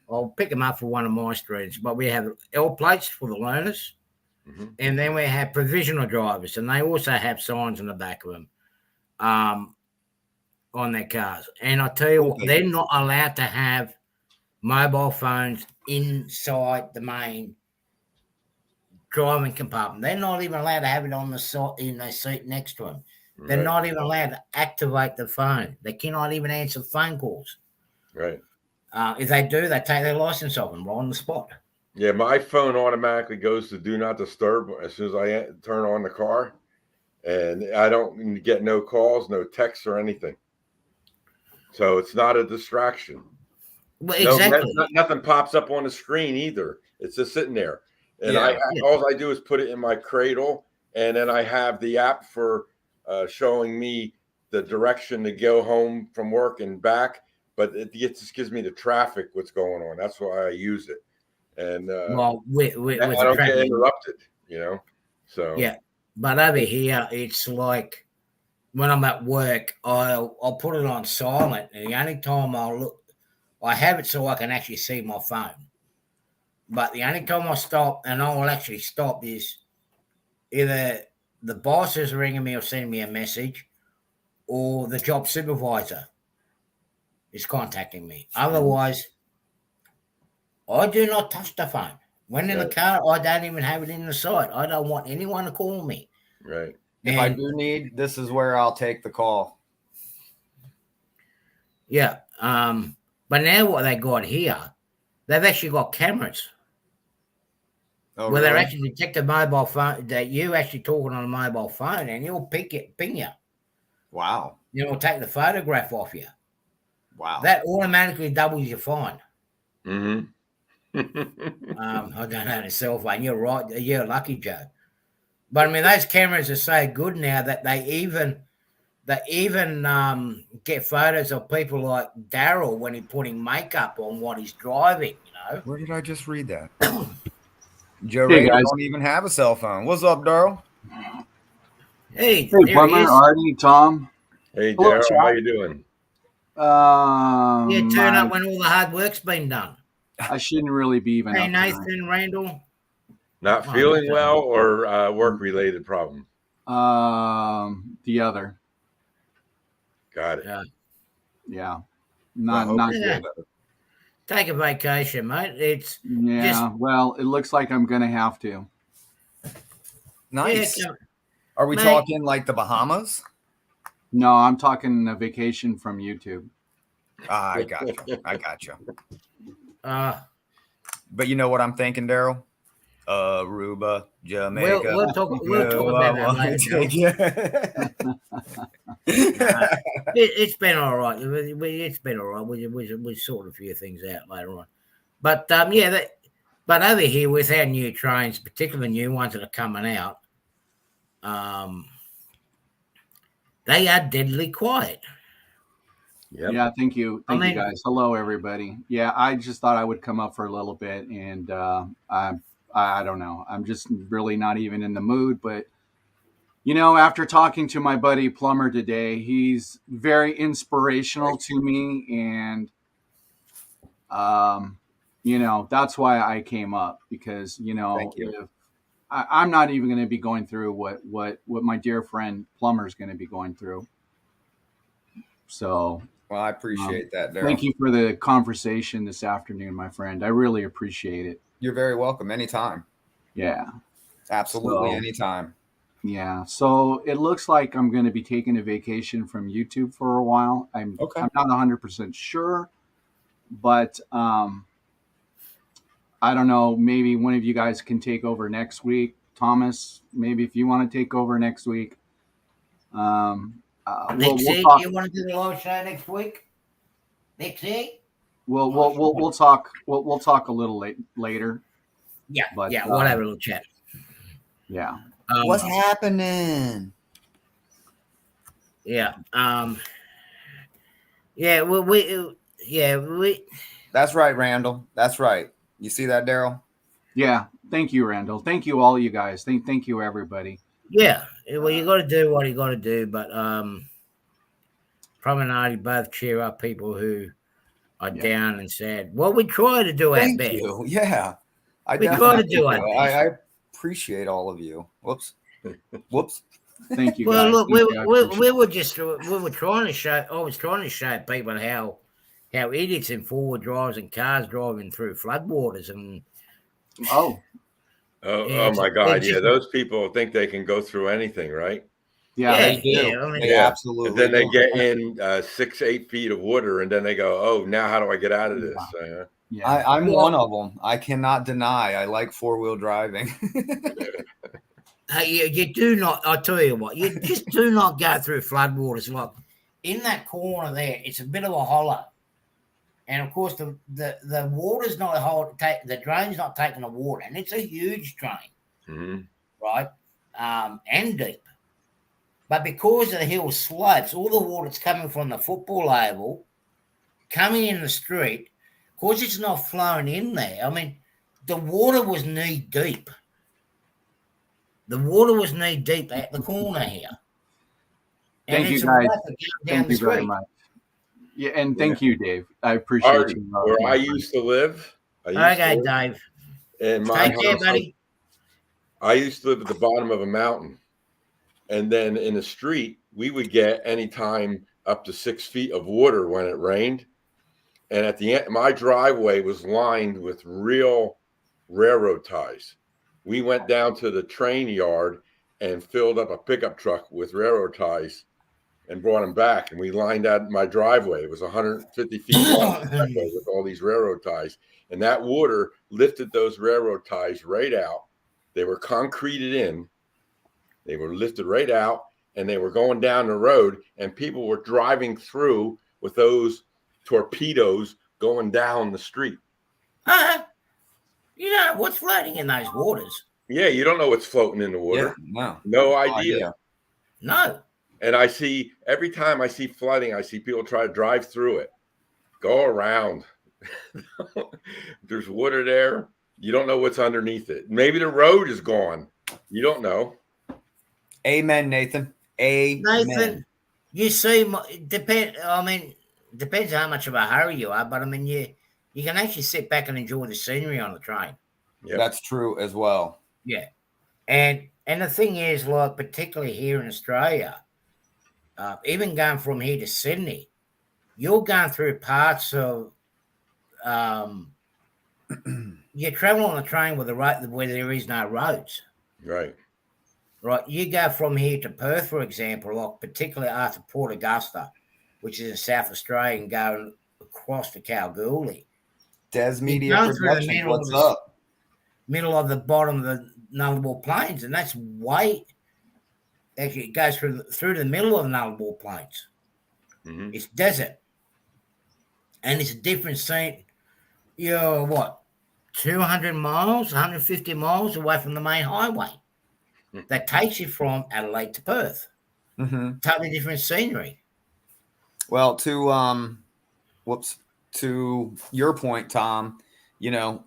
I'll pick them up for one of my streets, but we have L plates for the learners. Mm-hmm. And then we have provisional drivers, and they also have signs on the back of them on their cars. And I tell you what, they're not allowed to have mobile phones inside the main driving compartment. They're not even allowed to have it on the in the seat next to them. They're not even allowed to activate the phone. They cannot even answer phone calls. Right. If they do, they take their license off them right on the spot. Yeah, my phone automatically goes to do not disturb as soon as I turn on the car, and I don't get no calls, no texts, or anything. So it's not a distraction. Well, exactly. Nothing pops up on the screen either. It's just sitting there, and all I do is put it in my cradle, and then I have the app for showing me the direction to go home from work and back. But it just gives me the traffic, what's going on. That's why I use it. And with I don't get interrupted, So yeah, but over here it's like when I'm at work, I'll put it on silent, and the only time I have it so I can actually see my phone. But the only time I stop, and I will actually stop, is either the boss is ringing me or sending me a message, or the job supervisor is contacting me. Otherwise, I do not touch the phone. When in the car, I don't even have it in the sight. I don't want anyone to call me. Right. If I do need, this is where I'll take the call. Yeah. But now what they got here, they've actually got cameras. Oh, where they're actually detect a mobile phone, that you actually talking on a mobile phone, and he'll ping you. Wow. He'll take the photograph off you. Wow. That automatically doubles your fine. Mm-hmm. I don't have a cell phone. You're right. You're lucky, Joe. But I mean, those cameras are so good now that they even get photos of people like Daryl when he's putting makeup on what he's driving. Where did I just read that? Joe Ray don't even have a cell phone. What's up, Daryl? Hey, Plumber, Artie, Tom. Hey, Daryl, how you doing? Turn up when all the hard work's been done. I shouldn't really be even. Hey, Nathan, Randall. Not feeling well or work-related problem? The other. Got it. Yeah. Not good. Take a vacation, mate. Well, it looks like I'm gonna have to. Nice. Are we talking like the Bahamas? No, I'm talking a vacation from YouTube. I got you. But you know what I'm thinking, Daryl? Aruba, Jamaica. We'll talk about that later. It's been all right. It's been all right. We sort a few things out later on. But but over here with our new trains, particularly new ones that are coming out, they are deadly quiet. Yep. Yeah, thank you. Thank you, guys. Hello, everybody. Yeah, I just thought I would come up for a little bit, and I don't know. I'm just really not even in the mood. But, after talking to my buddy Plumber today, he's very inspirational to me, and, that's why I came up, because, I'm not even going to be going through what my dear friend Plumber is going to be going through. So, well, I appreciate that, Daryl. Thank you for the conversation this afternoon, my friend. I really appreciate it. You're very welcome. Anytime. Yeah. Absolutely, anytime. Yeah. So it looks like I'm going to be taking a vacation from YouTube for a while. I'm not 100% sure, but I don't know. Maybe one of you guys can take over next week. Thomas, maybe if you want to take over next week. We'll talk. You want to do the live show next week? Next week? We'll talk. We'll talk a little later. Yeah. But, we'll have a little chat. Yeah. What's happening? Yeah. Yeah. We. That's right, Randall. That's right. You see that, Daryl? Yeah. Thank you, Randall. Thank you, all you guys. Thank you, everybody. Yeah. Well, you got to do what you got to do, but Promenade both cheer up people who are down and sad. Well, we try to do our best. Thank you. Yeah. We try to do our best. I appreciate all of you. Whoops. Thank you. Well, guys. look, we were trying to show. I was trying to show people how idiots in forward drives and cars driving through floodwaters and. Oh my God! Yeah, those people think they can go through anything, right? Yeah, they do. Yeah, I mean, they absolutely. And then they get in 6-8 feet of water, and then they go, "Oh, now how do I get out of this?" I'm one of them. I cannot deny. I like 4-wheel driving. You do not. I tell you what, you just do not go through floodwaters. Like in that corner there, it's a bit of a hollow, and of course the water's not the drain's not taking the water, and it's a huge drain, right? And deep. But because of the hill slopes, all the water's coming from the football oval, coming in the street. Of course, it's not flowing in there. I mean, the water was knee deep. The water was knee deep at the corner here. And thank you, guys. Thank you very much. Yeah, and thank you, Dave. I appreciate you. Where I used to live. Okay, Dave. In my house, care, buddy. I used to live at the bottom of a mountain. And then in the street, we would get anytime up to 6 feet of water when it rained. And at the end, my driveway was lined with real railroad ties. We went down to the train yard and filled up a pickup truck with railroad ties and brought them back. And we lined out my driveway. It was 150 feet long with all these railroad ties. And that water lifted those railroad ties right out. They were concreted in. They were lifted right out, and they were going down the road, and people were driving through with those torpedoes going down the street. You know what's floating in those waters? Yeah, you don't know what's floating in the water. Yeah, no idea. No. And every time I see flooding, I see people try to drive through it, go around. There's water there. You don't know what's underneath it. Maybe the road is gone. You don't know. Amen, Nathan. Amen. Nathan, you see, depends how much of a hurry you are, but I mean, you can actually sit back and enjoy the scenery on the train. Yep. That's true as well. Yeah. And the thing is, like, particularly here in Australia, even going from here to Sydney, you're going through parts of, you're traveling on a train where there is no roads. Right. Right. You go from here to Perth, for example, like particularly after Port Augusta, which is in South Australia, and going across to Kalgoorlie. Des Media Productions, what's up? Middle of the bottom of the Nullarbor Plains, and that's actually it goes through the middle of the Nullarbor Plains. Mm-hmm. It's desert. And it's a different scene. You're what? 200 miles, 150 miles away from the main highway. That takes you from Adelaide to Perth. Mm-hmm. Totally different scenery. Well, to your point, Tom,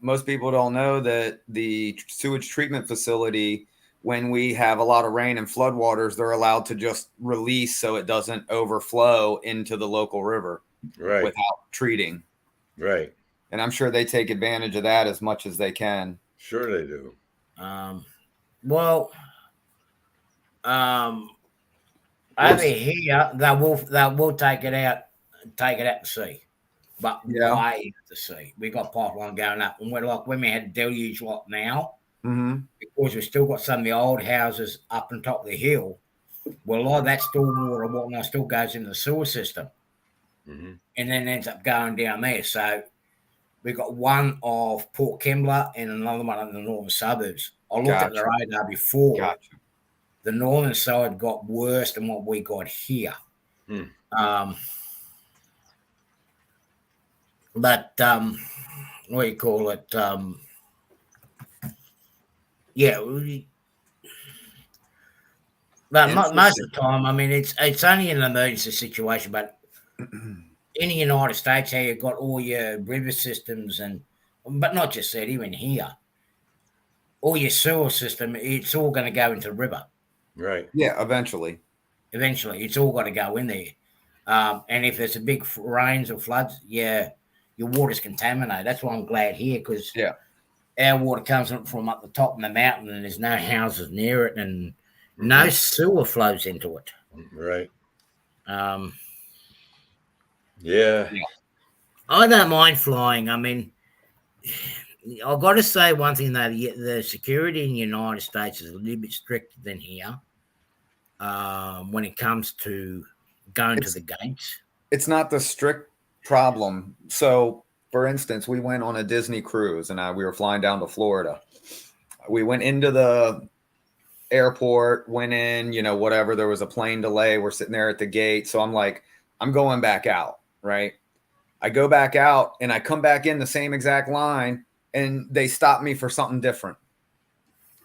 most people don't know that the sewage treatment facility, when we have a lot of rain and floodwaters, they're allowed to just release so it doesn't overflow into the local river without treating. Right. And I'm sure they take advantage of that as much as they can. Sure they do. Well, over here they will take it out to sea, but way to sea. We got pipeline going up, and we're like when we had a deluge lot now, because we've still got some of the old houses up on top of the hill. Well, a lot of that stormwater and whatnot still goes into the sewer system, and then ends up going down there. So we've got one of Port Kembla and another one in the northern suburbs. I looked at the radar before. Gotcha. The northern side got worse than what we got here. But what do you call it? But most of the time, I mean, it's only an emergency situation. But in the United States, how you've got all your river systems but not just that, even here, all your sewer system, it's all going to go into the river. Right. Yeah, eventually. Eventually, it's all got to go in there. And if there's a big rains or floods, your water's contaminated. That's why I'm glad here, because our water comes from up the top of the mountain, and there's no houses near it, and no sewer flows into it. Right. Yeah. I don't mind flying. I mean, I've got to say one thing, though. The security in the United States is a little bit stricter than here when it comes to going to the gates. It's not the strict problem. So, for instance, we went on a Disney cruise, and we were flying down to Florida. We went into the airport, went in, whatever. There was a plane delay. We're sitting there at the gate. So I'm like, I'm going back out, right? I go back out, and I come back in the same exact line, and they stopped me for something different.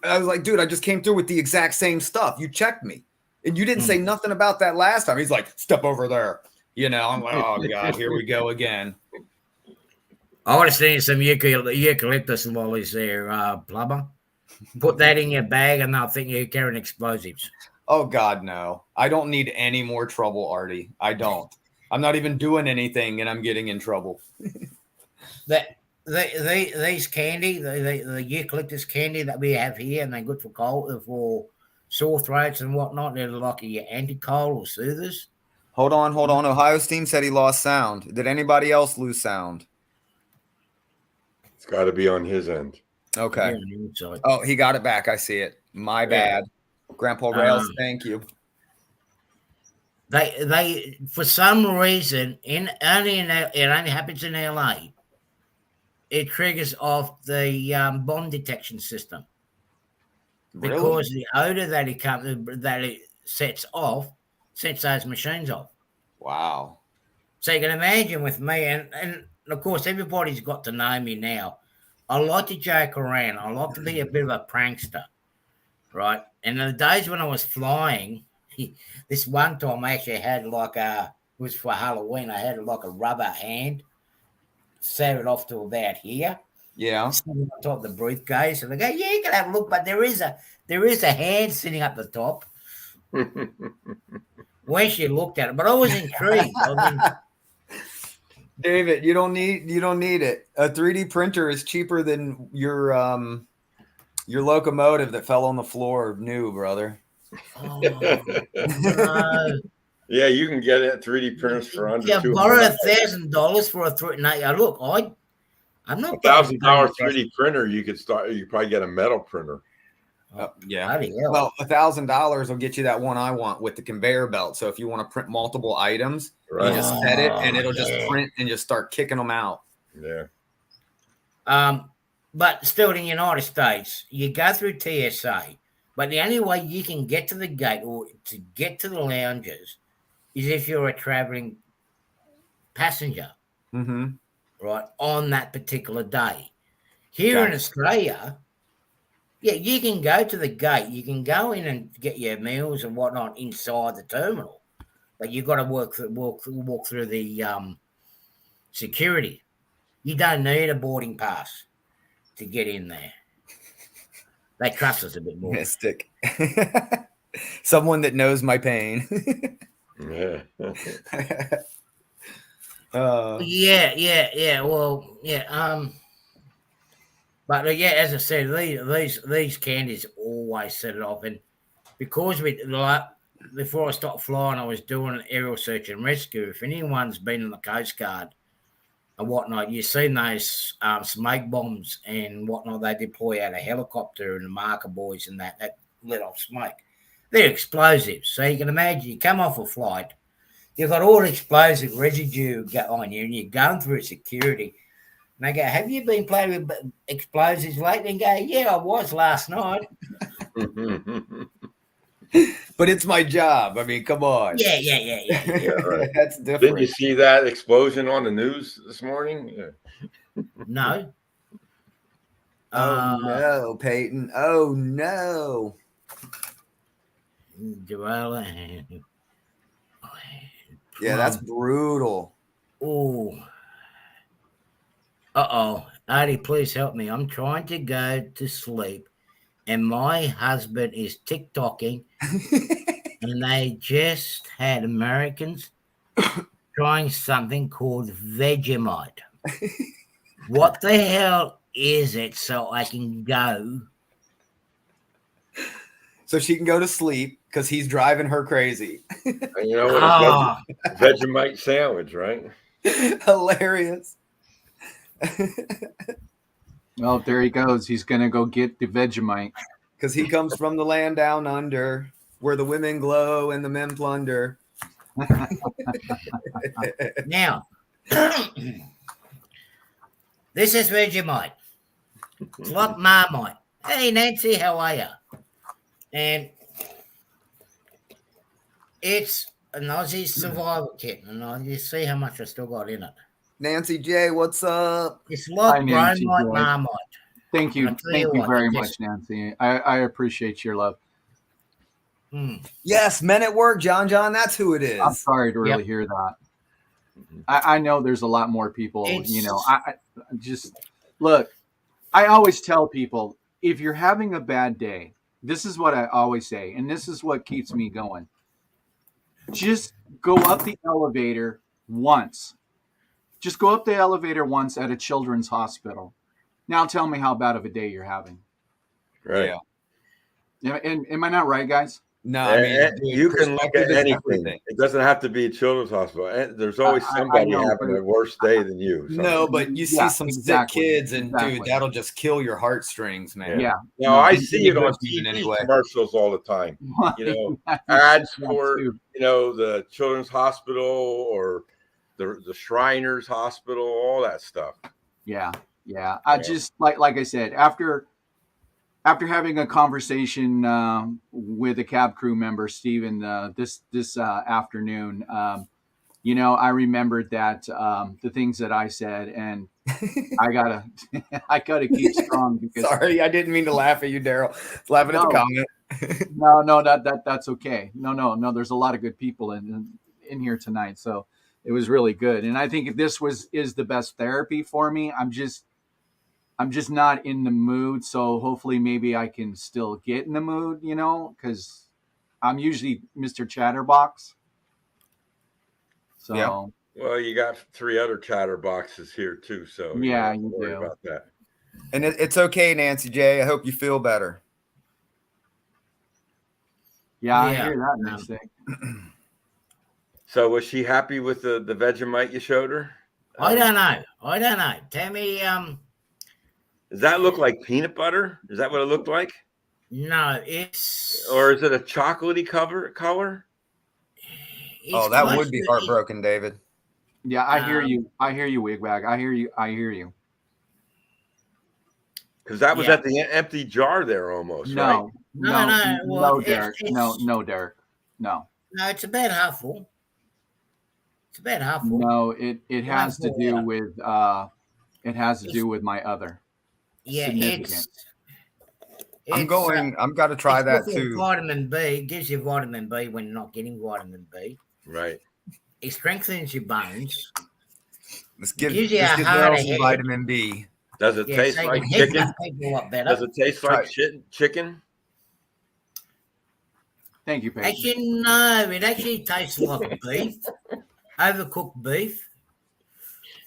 I was like, dude, I just came through with the exact same stuff. You checked me, and you didn't say nothing about that last time. He's like, step over there. I'm like, oh, God, here we go again. I want to send you some eucalyptus while he's there, plumber. Put that in your bag, and they'll think you're carrying explosives. Oh, God, no. I don't need any more trouble, Artie. I don't. I'm not even doing anything, and I'm getting in trouble. These candy, the eucalyptus candy that we have here, and they're good for cold, for sore throats and whatnot. They're like your anti-cold or soothers. Hold on. Ohio Steam said he lost sound. Did anybody else lose sound? It's got to be on his end. Okay. Oh, he got it back. I see it. My bad. Grandpa Rails, thank you. They for some reason, it only happens in LA. It triggers off the bomb detection system because the odor that it sets those machines off. Wow! So you can imagine with me, and of course everybody's got to know me now. I like to joke around. I like to be a bit of a prankster, right? And in the days when I was flying, this one time I actually had it was for Halloween. I had like a rubber hand. Set it off to about here. Yeah. Sitting on top of the briefcase. And they go, yeah, you can have a look, but there is a hand sitting up the top. When she looked at it, but I was intrigued. David, you don't need it. A 3D printer is cheaper than your locomotive that fell on the floor new, brother. Oh, no. Yeah, you can get it 3D printers for under $200. Borrow $1,000 for a 3D. No, look, I'm not $1,000 3D printer. You could probably get a metal printer. Yeah. Well, $1,000 will get you that one I want with the conveyor belt. So if you want to print multiple items, you just set it and it'll just print and just start kicking them out. Yeah. But still, in the United States, you go through TSA, but the only way you can get to the gate or to get to the lounges is if you're a traveling passenger, right, on that particular day. Here in Australia, you can go to the gate. You can go in and get your meals and whatnot inside the terminal, but you've got to walk through the security. You don't need a boarding pass to get in there. They trust us a bit more. Mystic. Someone that knows my pain. Yeah. Yeah. Well, yeah. But yeah, as I said, these candies always set it off. And because before I stopped flying, I was doing aerial search and rescue. If anyone's been in the Coast Guard and whatnot, you've seen those smoke bombs and whatnot they deploy out of helicopter and the marker boys and that let off smoke. They're explosives. So you can imagine you come off a flight, you've got all the explosive residue on you and you're going through security. And they go, have you been playing with explosives lately? And go, yeah, I was last night. But it's my job. I mean, come on. Yeah. Right. That's different. Didn't you see that explosion on the news this morning? Yeah. No. Oh, no, Peyton. Oh, no. Yeah, that's brutal. Oh. Uh-oh. Artie, please help me. I'm trying to go to sleep, and my husband is TikToking, and they just had Americans trying something called Vegemite. What the hell is it so I can go? So she can go to sleep because he's driving her crazy. And you know what? Vegemite sandwich, right? Hilarious. Well, there he goes. He's going to go get the Vegemite. Because he comes from the land down under where the women glow and the men plunder. Now, this is Vegemite. It's like Marmite. Hey, Nancy, how are you? And it's an Aussie survival kit. And you see how much I still got in it. Nancy J, what's up? It's like grown like Marmite. Thank you. Thank you very much, Nancy. I appreciate your love. Yes, Men at Work, John. That's who it is. I'm sorry to really hear that. I know there's a lot more people, you know. I just look, I always tell people, if you're having a bad day, this is what I always say, and this is what keeps me going. Just go up the elevator once. Just go up the elevator once at a children's hospital. Now tell me how bad of a day you're having. Right. Yeah. And am I not right, guys? No, I mean, you can look at anything. It doesn't have to be a children's hospital. There's always somebody having a worse day than you. So. No, but you see some sick kids, and dude, that'll just kill your heartstrings, man. Yeah. No, I see it on TV commercials all the time. You know, ads for the children's hospital or the Shriners Hospital, all that stuff. Yeah. I just like I said, after having a conversation with a cab crew member, Steven, this afternoon, I remembered that the things that I said, and I gotta keep strong because. Sorry, I didn't mean to laugh at you, Daryl. Laughing at the comment. No, that's okay. No. There's a lot of good people in here tonight, so it was really good. And I think if this is the best therapy for me, I'm just not in the mood. So hopefully maybe I can still get in the mood, because I'm usually Mr. Chatterbox. So, yeah. Well, you got 3 other chatterboxes here too. So yeah, you do. Worry about that. And it's okay, Nancy J. I hope you feel better. Yeah. I hear that, Nancy. So was she happy with the Vegemite you showed her? I don't know. Tell me, does that look like peanut butter? Is that what it looked like? No, it's. Or is it a chocolatey color? Oh, that would be heartbroken, David. Yeah, I hear you. I hear you, Wigbag. I hear you. Because that was at the empty jar there almost, right? No. Well, no, Derek. No, Derek. No. No, it's about half full. No, it has to do with my other. Yeah, I've got to try that too. Vitamin B. It gives you vitamin B when you're not getting vitamin B. Right. It strengthens your bones. Let's give some vitamin B. Does it taste like chicken? Does it taste like chicken? Thank you, Paige. Actually, no. It actually tastes like beef. Overcooked beef.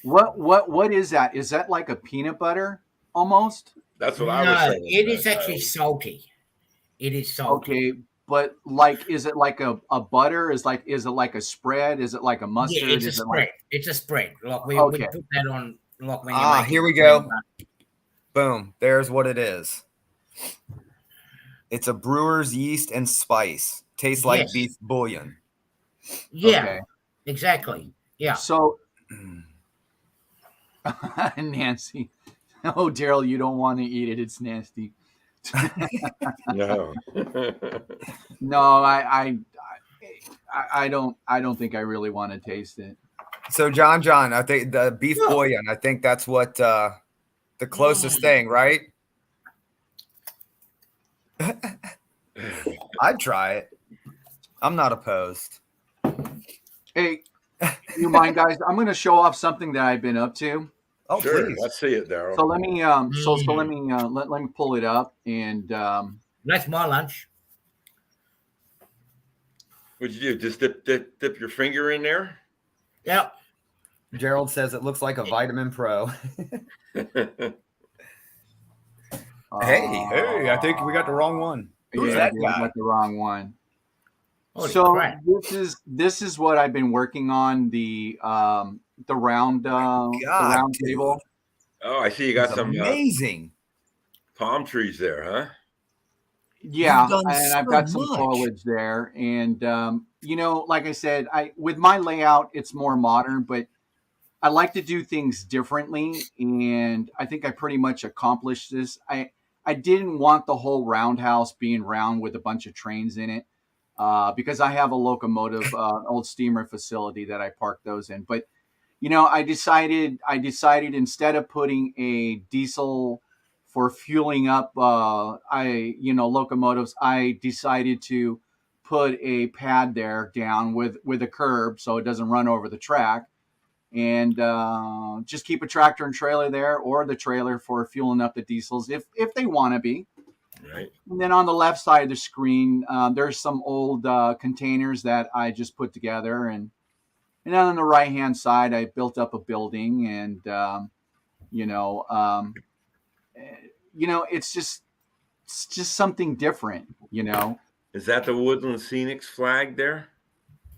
What is that? Is that like a peanut butter almost? That's what I was saying. It is actually salty. It is salty. Okay, but like, is it like a butter? Is it like a spread? Is it like a mustard? Yeah, it's a is it spread. like It's a spread. Like we okay? put that on. Like when you make Here it. we go. Boom. There's what it is. It's a brewer's yeast and spice. Tastes like Yes. beef bouillon. Yeah, Okay. exactly. Yeah. So, Nancy, oh Daryl, you don't want to eat it. It's nasty. No. No, I don't think I really want to taste it. So John, I think the beef bouillon, I think that's what the closest thing, right? I'd try it. I'm not opposed. Hey, you mind, guys? I'm going to show off something that I've been up to. Oh, sure. please. Let's see it, Daryl. So let me let me pull it up and That's my lunch. What'd you do? Just dip your finger in there? Yep. Gerald says it looks like a Vitamin Pro. Hey, I think we got the wrong one. Who's that guy? I got the wrong one. Holy So crap. this is what I've been working on, the round table. Oh, I see you got It's some amazing palm trees there, huh? Yeah, You've done and I've so got some much. foliage there, and like I said, with my layout, it's more modern, but I like to do things differently, and I think I pretty much accomplished this. I didn't want the whole roundhouse being round with a bunch of trains in it, because I have a locomotive, old steamer facility that I park those in. But I decided instead of putting a diesel for fueling up, locomotives, I decided to put a pad there down with a curb so it doesn't run over the track, and just keep a tractor and trailer there, or the trailer for fueling up the diesels if they want to be. Right. And then on the left side of the screen, there's some old containers that I just put together, and then on the right hand side, I built up a building, and it's just something different. Is that the Woodland Scenics flag there?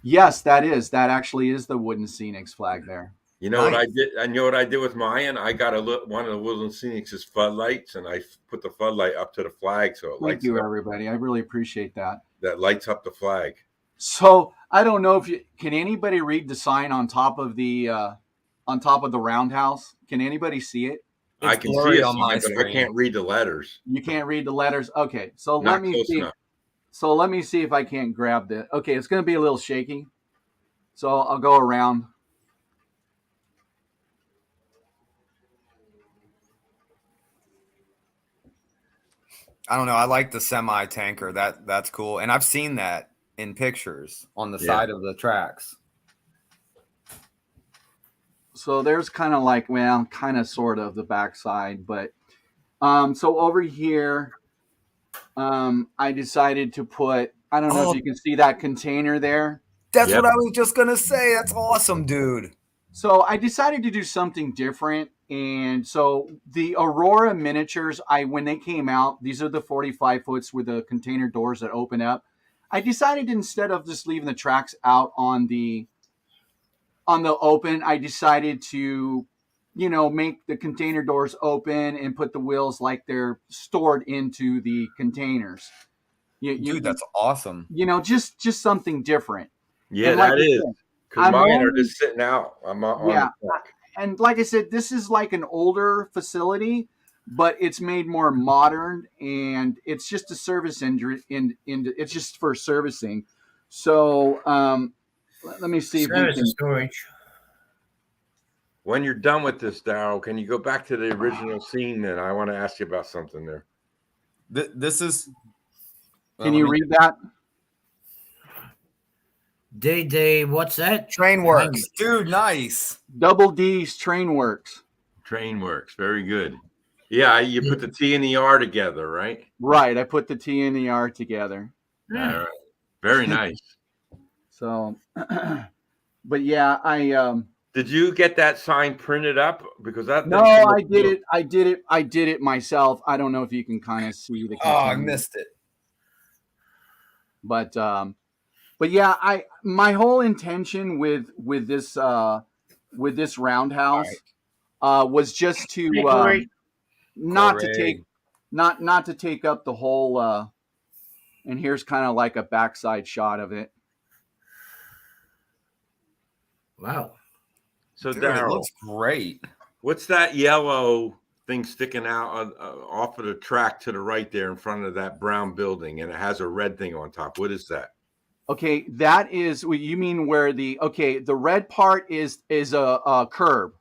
Yes, that actually is the Wooden Scenics flag there. You know what I did? I know what I did with mine. I got one of the Woodland Scenics' floodlights, and I put the floodlight up to the flag so it lights. Thank you, everybody. I really appreciate that. That lights up the flag. So I don't know if can anybody read the sign on top of the roundhouse? Can anybody see it? I can see it on my screen, but I can't read the letters. You can't read the letters. Okay, so let me see. So let me see if I can't grab that. Okay, it's going to be a little shaky, so I'll go around. I don't know. I like the semi tanker. That's cool, and I've seen that in pictures on the side of the tracks. So there's kind of like, well, kind of sort of the backside, but so over here, I decided to put, I don't know if you can see that container there. That's what I was just gonna say. That's awesome, dude. So I decided to do something different. And so the Aurora miniatures, when they came out, these are the 45 foots with the container doors that open up. I decided instead of just leaving the tracks out on the open, I decided to, make the container doors open and put the wheels like they're stored into the containers. Dude, that's awesome. Just something different. Yeah, that is. Because mine are just sitting out. I'm on the truck. And like I said, this is like an older facility, but it's made more modern, and it's just a service it's just for servicing. So let me see if we can storage. When you're done with this, Daryl, can you go back to the original scene? Then I want to ask you about something there. This is. Can you read that? DD, what's that? Trainworks, dude, nice. Double D's Trainworks. Trainworks, very good. Yeah, you put the T and the R together, right? Right, I put the T and the R together. All right, very nice. So, but yeah, Did you get that sign printed up? Because that No, I did it. I did it myself. I don't know if you can kind of see the. Oh, I missed it. But yeah, my whole intention with this roundhouse was just to not to take up the whole. And here's kind of like a backside shot of it. Wow. So Dude, it Daryl, looks great. what's that yellow thing sticking out off of the track to the right there in front of that brown building, and it has a red thing on top? What is that? Okay, that is what you mean. Where the red part is a curb.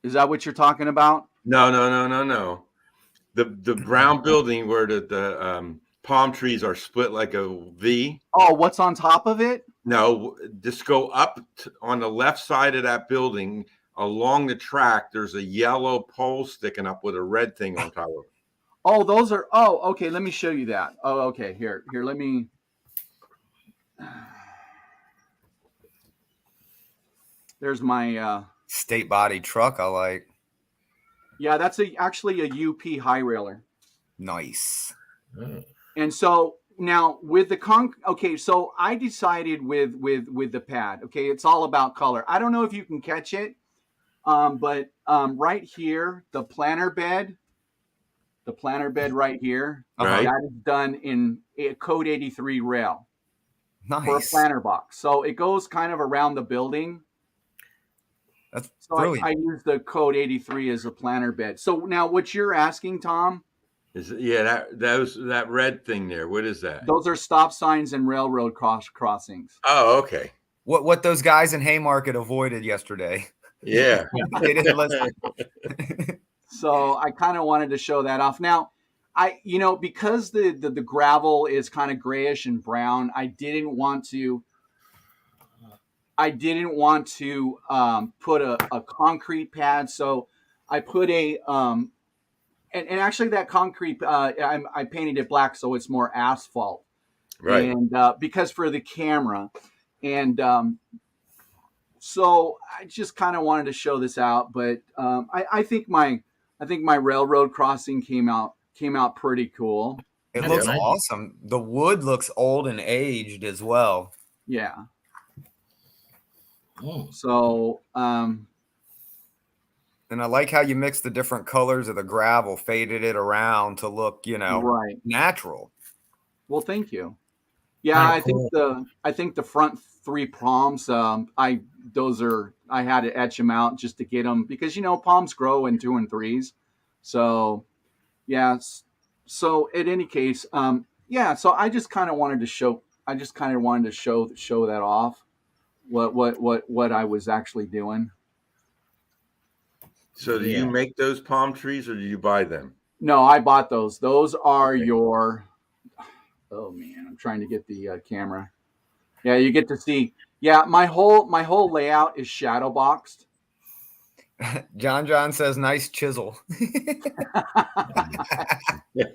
Is that what you're talking about? No. The brown building where the palm trees are split like a V. Oh, what's on top of it? No, just go up on the left side of that building along the track. There's a yellow pole sticking up with a red thing on top of it. Oh, those are. Oh, okay. Let me show you that. Oh, okay. Here. Let me. There's my state body truck. I like. Yeah, that's actually a UP high railer. Nice. And so now with the okay, so I decided with the pad. Okay, it's all about color. I don't know if you can catch it, but right here, the planter bed right here, right, that is done in a code 83 rail. Nice. For a planter box. So it goes kind of around the building. That's so brilliant. I use the code 83 as a planter bed. So now what you're asking, Tom? Is that red thing there? What is that? Those are stop signs and railroad crossings. Oh, okay. What those guys in Haymarket avoided yesterday. Yeah. They didn't listen. So I kind of wanted to show that off. Now, because the gravel is kind of grayish and brown, I didn't want to put a concrete pad. So I put and actually that concrete, I painted it black so it's more asphalt. Right. And because for the camera. And so I just kind of wanted to show this out. But I think my railroad crossing came out pretty cool. It looks awesome. The wood looks old and aged as well. Yeah. So, and I like how you mix the different colors of the gravel, faded it around to look, right, natural. Well, thank you. Yeah, I think the front three palms, I had to etch them out just to get them because palms grow in 2 and 3s. So, yeah. So in any case, so I just kind of wanted to show that off. What I was actually doing. So do you make those palm trees or do you buy them? No, I bought those. Those are your. Oh man, I'm trying to get the camera. Yeah, you get to see. Yeah, my whole layout is shadow boxed. John says, "Nice chisel." Yeah,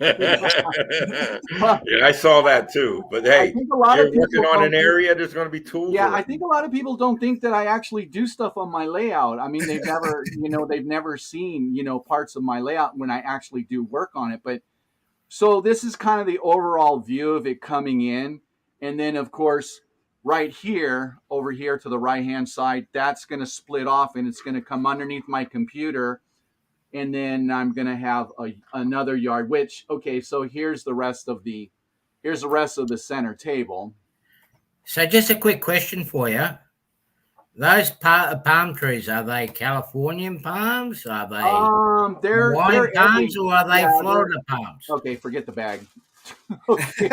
I saw that too. But hey, you're working on an area. There's going to be tools. Yeah, I think a lot of people don't think that I actually do stuff on my layout. I mean, they've never, they've never seen, parts of my layout when I actually do work on it. But so this is kind of the overall view of it coming in, and then of course, right here, over here to the right-hand side, that's going to split off and it's going to come underneath my computer. And then I'm going to have another yard, okay, so here's the rest of the center table. So just a quick question for you. Those palm trees, are they Californian palms? Are they they're palms or are they Florida palms? Okay, forget the bag. Okay.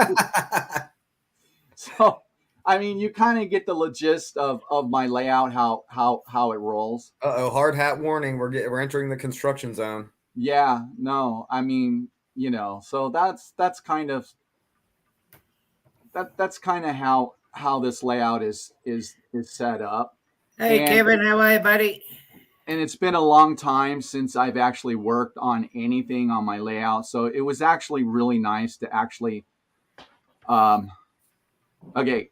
So, I mean, you kind of get the gist of my layout, how it rolls. Hard hat warning. We're entering the construction zone. Yeah, no, I mean, so that's kind of how this layout is set up. Hey, Kevin, how are you, buddy? And it's been a long time since I've actually worked on anything on my layout, so it was actually really nice to actually. Okay,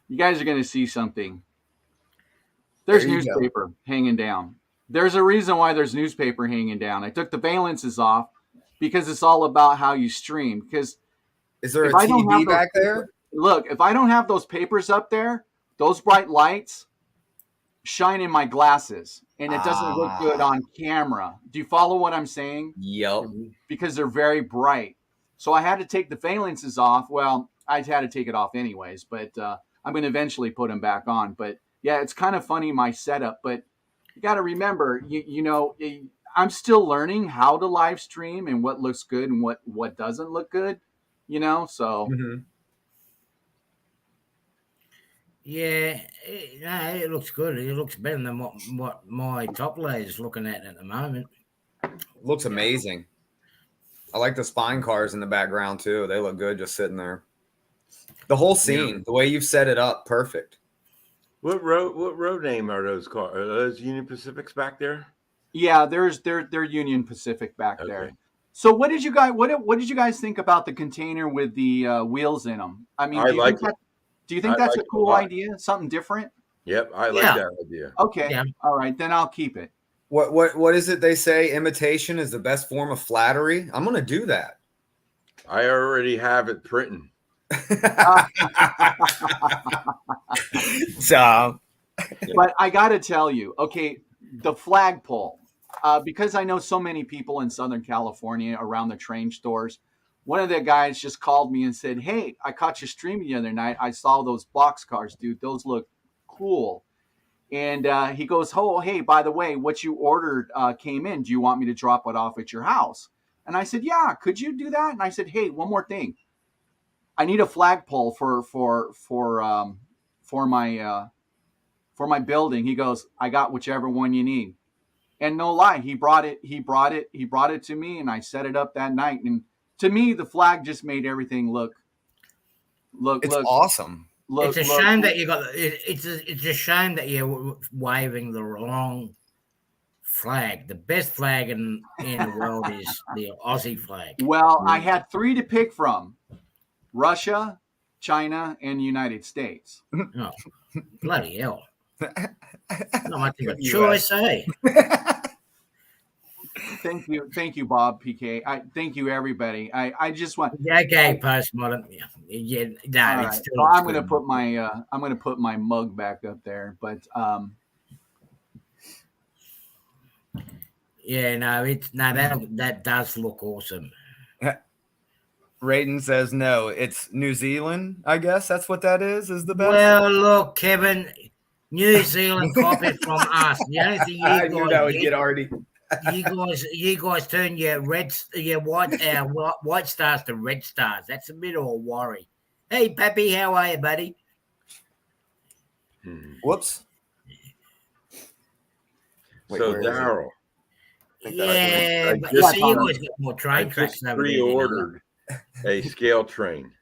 you guys are going to see something. There's newspaper hanging down. There's a reason why there's newspaper hanging down. I took the valences off because it's all about how you stream. Because is there a TV back there? Look, if I don't have those papers up there, those bright lights shine in my glasses, and it doesn't look good on camera. Do you follow what I'm saying? Yep. Because they're very bright. So I had to take the valences off. Well, I had to take it off anyways, but I'm going to eventually put them back on. But yeah, it's kind of funny, my setup, but you got to remember, you know, I'm still learning how to live stream and what looks good and what doesn't look good, you know, so. Mm-hmm. Yeah, it looks good. It looks better than what my top layer is looking at the moment. Looks amazing. I like the spine cars in the background too. They look good just sitting there. The whole scene, the way you've set it up, perfect. What road name are those cars? Are those Union Pacifics back there? Yeah, they're Union Pacific back there. So what did you guys think about the container with the wheels in them? I mean, do you think that's a cool idea? Something different? Yep, I like that idea. Okay, all right, then I'll keep it. What is it they say? Imitation is the best form of flattery. I'm gonna do that. I already have it printing. So, but I gotta tell you, okay, the flagpole, because I know so many people in Southern California around the train stores. One of the guys just called me and said, "Hey, I caught you streaming the other night. I saw those box cars, dude. Those look cool." And he goes, "Oh, hey, by the way, what you ordered came in. Do you want me to drop it off at your house?" And I said, "Yeah, could you do that?" And I said, "Hey, one more thing. I need a flagpole for my building." He goes, "I got whichever one you need." And no lie, he brought it to me, and I set it up that night. And to me, the flag just made everything look awesome. It's a shame that you got. It's a shame that you're waving the wrong flag. The best flag in the world is the Aussie flag. Well, I had 3 to pick from: Russia, China, and United States. Oh, bloody hell! Not much of a choice, eh? Thank you, Bob PK. Thank you, everybody. I just want. Okay, postmodern. Yeah, no, it's still. So I'm going to put my mug back up there, but yeah, that does look awesome. Raiden says no. It's New Zealand. I guess that's what that is the best. Well, look, Kevin, New Zealand copied from us. The only thing I knew that would get already. You guys turn your white stars to red stars. That's a bit of a worry. Hey, Pappy, how are you, buddy? Whoops. So, Daryl. Yeah, but you see, you guys got more train tracks over there. Pre-ordered a scale train.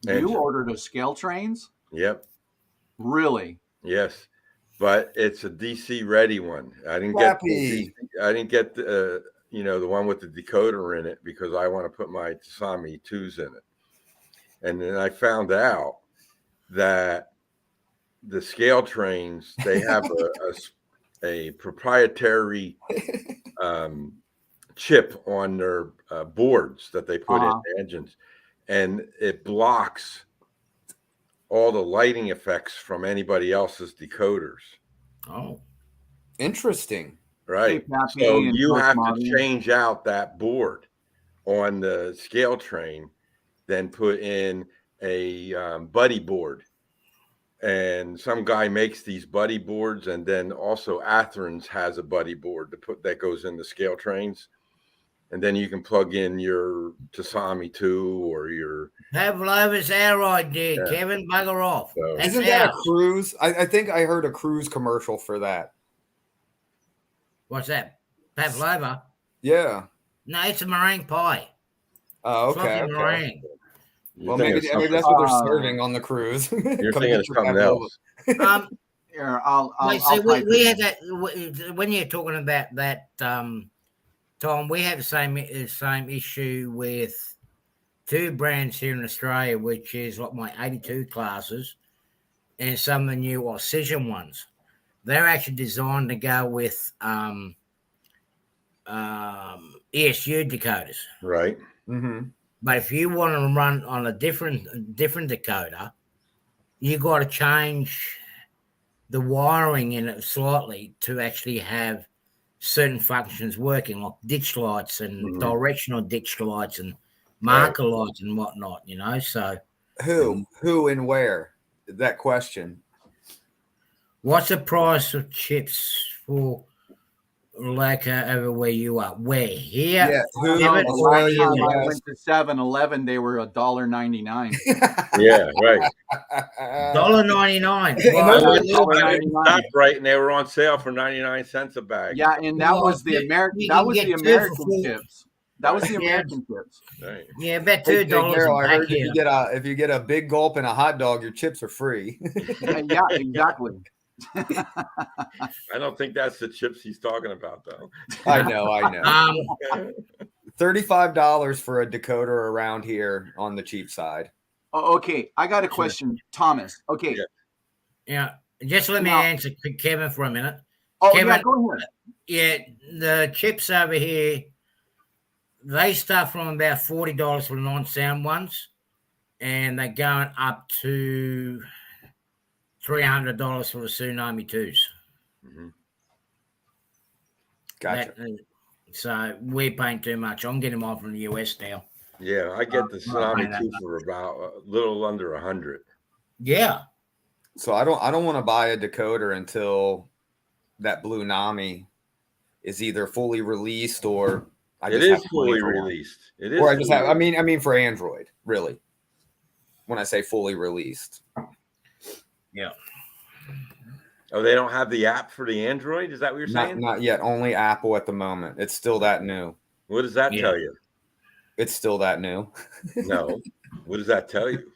You ordered a scale trains? Yep. Really? Yes. But it's a DC ready one. I didn't get the the one with the decoder in it because I want to put my Tasami 2s in it. And then I found out that the scale trains, they have a proprietary chip on their boards that they put in the engines, and it blocks all the lighting effects from anybody else's decoders. Oh, interesting. Right. So you have to change out that board on the scale train, then put in a buddy board. And some guy makes these buddy boards, and then also Atherns has a buddy board that goes in the scale trains. And then you can plug in your Tasami 2 or your Pavlova's our idea, Kevin. Bugger off. So, isn't that a cruise? I think I heard a cruise commercial for that. What's that? Pavlova? Yeah. No, it's a meringue pie. Oh, okay. Meringue. Well, maybe that's what they're serving on the cruise. You're thinking of something else. Here, I'll we had that when you're talking about that, Tom. We have the same issue with 2 brands here in Australia, which is like my 82 classes and some of the new Aussie ones. they're actually designed to go with ESU decoders. Right. Mm-hmm. But if you want to run on a different decoder, you got to change the wiring in it slightly to actually have certain functions working, like ditch lights and directional ditch lights and marker lights and whatnot, you know. So who and where? That question. What's the price of chips for Leica over where you are? Where? Here? Yeah. The last time I went to 7-Eleven, they were $1.99. Yeah, right. $1.99. Stop right, and they were on sale for 99 cents a bag. Yeah, and that was the American. That was the American chips. That was the American chips. Right. Yeah, about $2. I heard if you get a big gulp and a hot dog, your chips are free. Yeah, exactly. I don't think that's the chips he's talking about, though. I know. $35 for a decoder around here on the cheap side. Oh, okay, I got a question, Thomas. Okay. Yeah, just let me answer Kevin for a minute. Oh, Kevin, yeah, go ahead. Yeah, the chips over here, they start from about $40 for the non-sound ones, and they're going up to $300 for the Tsunami 2s. Mm-hmm. Gotcha. So we're paying too much. I'm getting them on from the US now. Yeah, I get the Tsunami 2 for about a little under 100. Yeah. So I don't want to buy a decoder until that Blue Nami is either fully released or it is fully released. It is. Or I just have. I mean for Android, really. When I say fully released. Yeah. Oh, they don't have the app for the Android? Is that what you're saying? Not yet. Only Apple at the moment. It's still that new. What does that tell you? It's still that new. No. What does that tell you?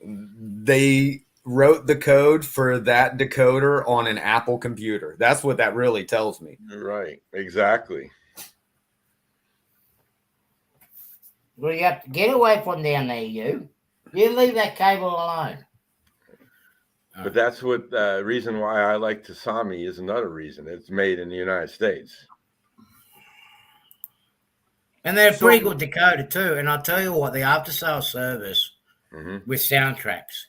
They wrote the code for that decoder on an Apple computer. That's what that really tells me. Right. Exactly. Well, you have to get away from down there, you. You leave that cable alone. But that's what reason why I like Tasami is another reason. It's made in the United States. And they're a pretty good decoder too. And I'll tell you what, the after-sale service with soundtracks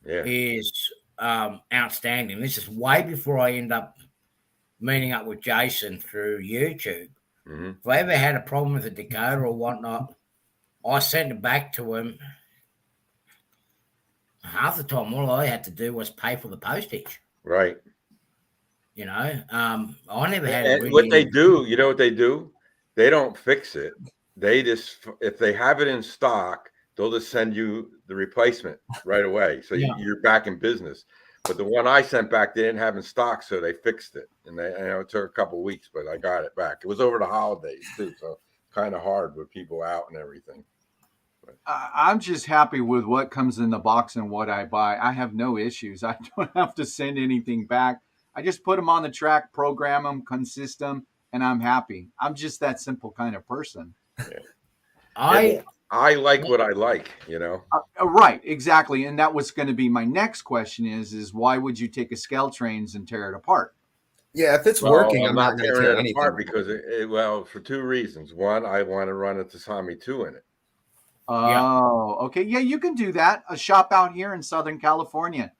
is outstanding. This is way before I end up meeting up with Jason through YouTube. If I ever had a problem with a decoder or whatnot, I sent it back to him. Half the time, all I had to do was pay for the postage. Right. You know, I never had. What they do, you know what they do? They don't fix it. They just, if they have it in stock, they'll just send you the replacement right away. So you're back in business. But the one I sent back, they didn't have in stock, so they fixed it. And it took a couple of weeks, but I got it back. It was over the holidays too, so kind of hard with people out and everything. I'm just happy with what comes in the box and what I buy. I have no issues. I don't have to send anything back. I just put them on the track, program them, consist them, and I'm happy. I'm just that simple kind of person. Yeah. I like what I like, you know. Right, exactly. And that was going to be my next question is why would you take a Scale-Trains and tear it apart? Yeah, if it's working, I'm not going to tear it apart because for two reasons. One, I want to run a Tasami 2 in it. Oh, okay. Yeah, you can do that. A shop out here in Southern California.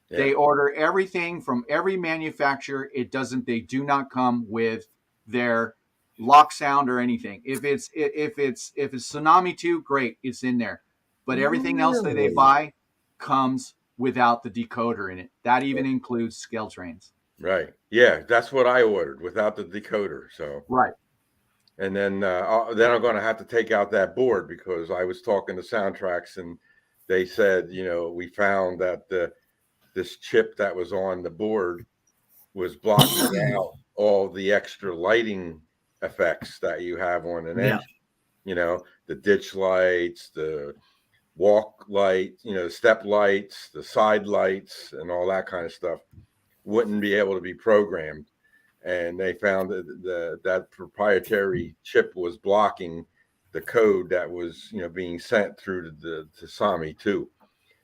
Yeah. They order everything from every manufacturer. They do not come with their lock sound or anything. If it's Tsunami 2, great, it's in there. But everything else that they buy comes without the decoder in it. That even includes Scale-Trains. Right. Yeah, that's what I ordered without the decoder. So right. And then I'm going to have to take out that board because I was talking to Soundtracks and they said, we found that this chip that was on the board was blocking out all the extra lighting effects that you have on an engine. The ditch lights, the walk light, step lights, the side lights, and all that kind of stuff wouldn't be able to be programmed. And they found that that proprietary chip was blocking the code that was, being sent through to the Tasami 2.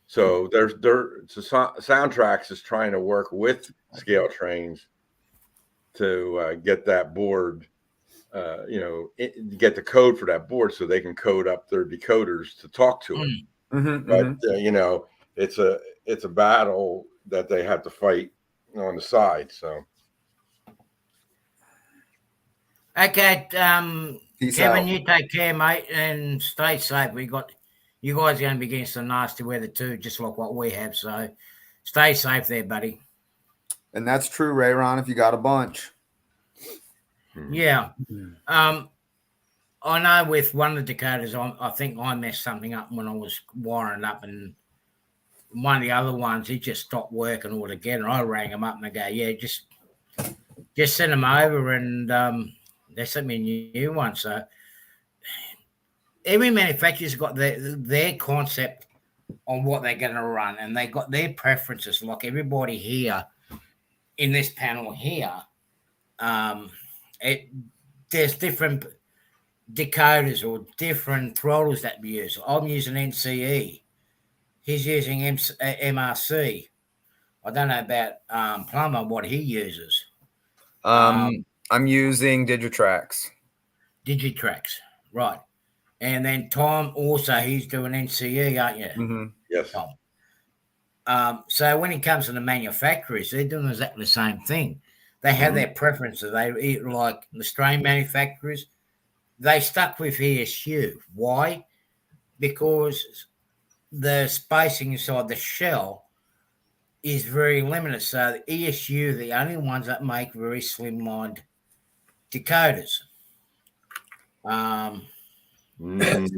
So Soundtracks is trying to work with Scale Trains to get that board, get the code for that board so they can code up their decoders to talk to it. But it's a battle that they have to fight on the side. So okay, Peace Kevin, out. you take care, mate, and stay safe. You guys are going to be getting some nasty weather too, just like what we have. So stay safe there, buddy. And that's true, Ray Ron, if you got a bunch. Yeah. I know with one of the decoders, I think I messed something up when I was wiring up, and one of the other ones, he just stopped working altogether. I rang him up and I go, yeah, just send them over, and they sent me a new one. So every manufacturer's got their concept on what they're going to run, and they got their preferences. Like everybody here in this panel here, there's different decoders or different throttles that we use. I'm using NCE. He's using MRC. I don't know about Plumber, what he uses. I'm using Digitrax. Digitrax, right. And then Tom also, he's doing NCE, aren't you? Mm-hmm. Yes. Tom. So when it comes to the manufacturers, they're doing exactly the same thing. They have their preferences. They like the Australian manufacturers. They stuck with ESU. Why? Because the spacing inside the shell is very limited. So the ESU, the only ones that make very slimlined decoders. So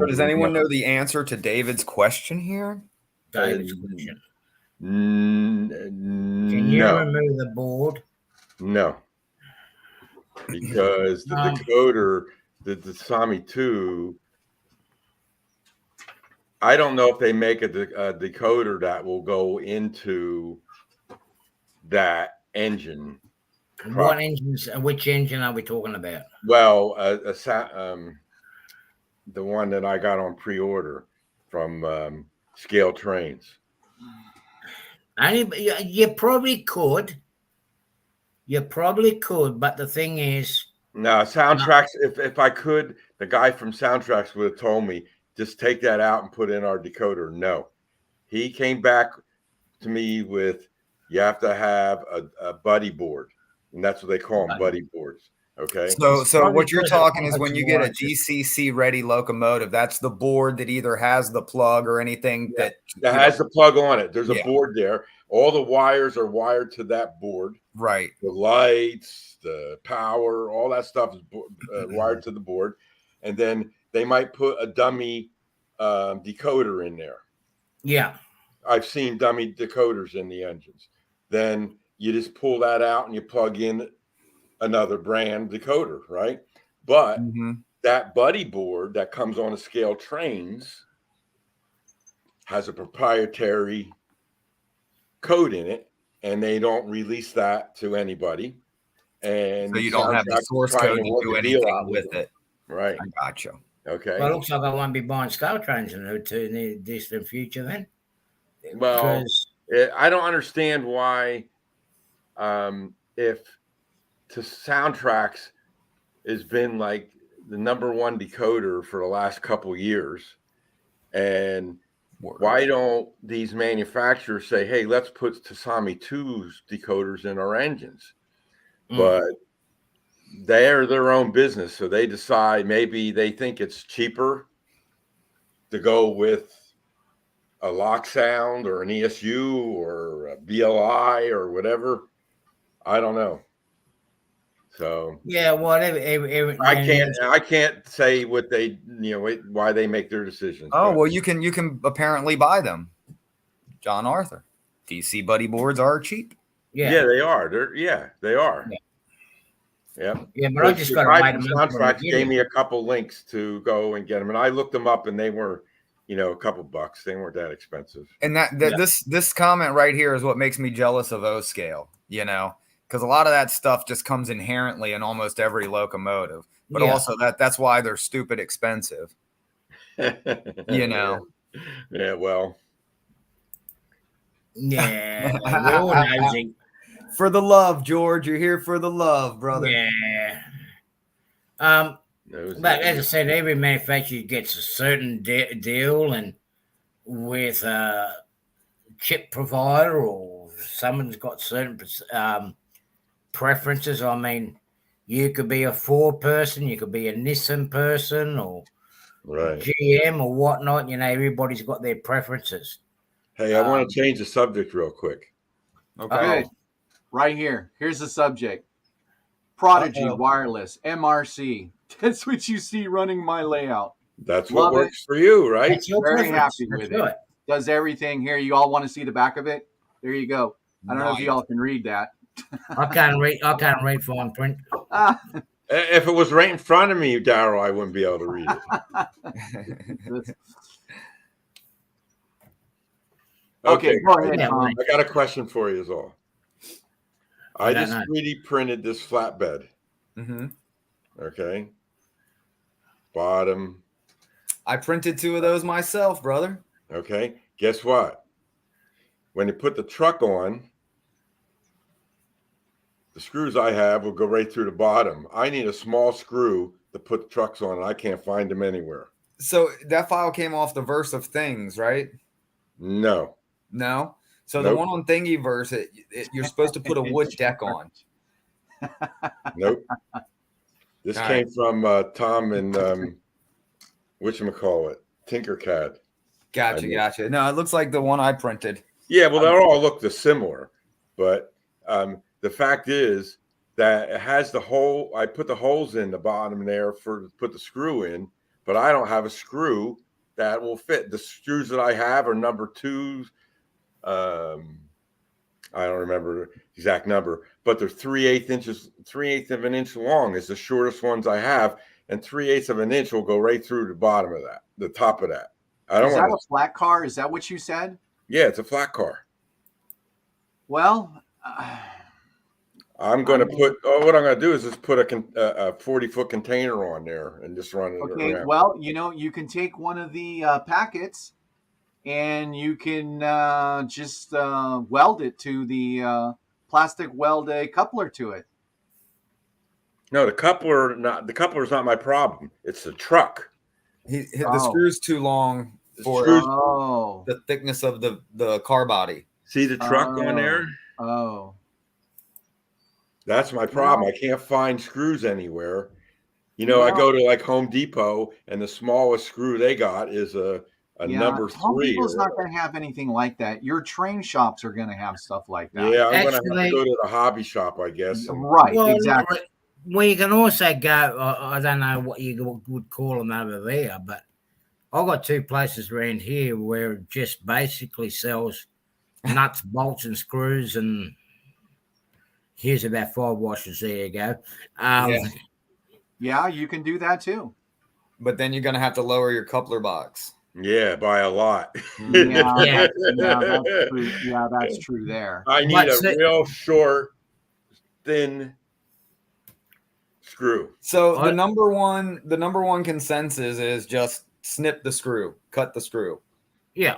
does anyone know the answer to David's question here? David's question. Can you remove the board? No. Because the decoder, the Dasami 2, I don't know if they make a decoder that will go into that engine. What engines? Which engine are we talking about? Well, the one that I got on pre-order from Scale Trains. You probably could. You probably could, but the thing is, no, Soundtracks. If I could, the guy from Soundtracks would have told me, just take that out and put in our decoder. No, he came back to me with, you have to have a buddy board, and that's what they call them, buddy boards. Okay. So what you're talking is when you get a GCC ready locomotive, that's the board that either has the plug or anything that has the plug on it. There's a board there. All the wires are wired to that board. Right. The lights, the power, all that stuff is wired to the board. And then they might put a dummy decoder in there. Yeah. I've seen dummy decoders in the engines. Then you just pull that out and you plug in another brand decoder, right? But that buddy board that comes on a Scale Trains has a proprietary code in it, and they don't release that to anybody. And so you don't have the source code to do anything with it. Right. I gotcha. Okay. Well, it looks like I won't be buying Scale Trains in the distant future then. Well, I don't understand why if to Soundtracks has been like the #1 decoder for the last couple years, and why don't these manufacturers say, hey, let's put Dasami 2's decoders in our engines? But they're their own business, so they decide, maybe they think it's cheaper to go with a lock sound or an ESU or a BLI or whatever. I don't know. So yeah, whatever. I can't say what they, why they make their decisions. Oh, well, you can apparently buy them. John Arthur, DC buddy boards are cheap. Yeah, they are. They are. Yeah, but I just got to buy them. Soundtracks gave me a couple links to go and get them, and I looked them up, and they were, a couple bucks. They weren't that expensive. And this comment right here is what makes me jealous of O-Scale. Because a lot of that stuff just comes inherently in almost every locomotive, but also that's why they're stupid expensive. Yeah, well, Yeah, we're all nosy. For the love, George. You're here for the love, brother. Yeah. But as I said, every manufacturer gets a certain deal, and with a chip provider, or someone's got certain preferences. I mean, you could be a Ford person, you could be a Nissan person, or GM or whatnot. You know, everybody's got their preferences. Hey, I want to change the subject real quick. Okay. Right here. Here's the subject. Prodigy Wireless, MRC. That's what you see running my layout. That's what works for you, right? Very happy with it. Does everything here. You all want to see the back of it? There you go. I don't know if you all can read that. I can't read fine print. If it was right in front of me, Daryl, I wouldn't be able to read it. Okay, go ahead, Tom. I got a question for you, is all. I just 3D printed this flatbed. Mm-hmm. Okay. Bottom. I printed 2 of those myself, brother. Okay. Guess what? When you put the truck on, the screws I have will go right through the bottom. I need a small screw to put the trucks on, and I can't find them anywhere. So that file came off the Verse of Things, right? No. No? So the one on Thingiverse, you're supposed to put a wood deck on. Nope. This came from Tom and whatchamacallit, Tinkercad. Gotcha. No, it looks like the one I printed. Yeah, well, they all look similar, but the fact is that it has the hole. I put the holes in the bottom there to put the screw in, but I don't have a screw that will fit. The screws that I have are number 2s. I don't remember the exact number, but they're 3/8 inches, 3/8 of an inch long is the shortest ones I have, and 3/8 of an inch will go right through the bottom of that, the top of that. Is that a flat car? Is that what you said? Yeah, it's a flat car. Well, I'm going to put. What I'm going to do is just put a 40-foot container on there and just run it around. Okay. Well, you can take one of the packets, and you can just weld it to the plastic weld a coupler to it. No, the coupler is not my problem. It's the truck. The screw's too long for the thickness of the car body. See the truck on there? Oh. That's my problem. I can't find screws anywhere. I go to like Home Depot, and the smallest screw they got is a number 3. Home Depot's not going to have anything like that. Your train shops are going to have stuff like that. Yeah, I'm going to have to go to the hobby shop, I guess. Right, exactly. Well, you can also go, I don't know what you would call them over there, but I've got 2 places around here where it just basically sells nuts, bolts, and screws, and here's about 5 washers. There you go. Yeah, you can do that too. But then you're going to have to lower your coupler box. Yeah, by a lot. Yeah, that's true. Yeah, that's true there. I need a real short, thin screw. So the number one consensus is just snip the screw, cut the screw. Yeah.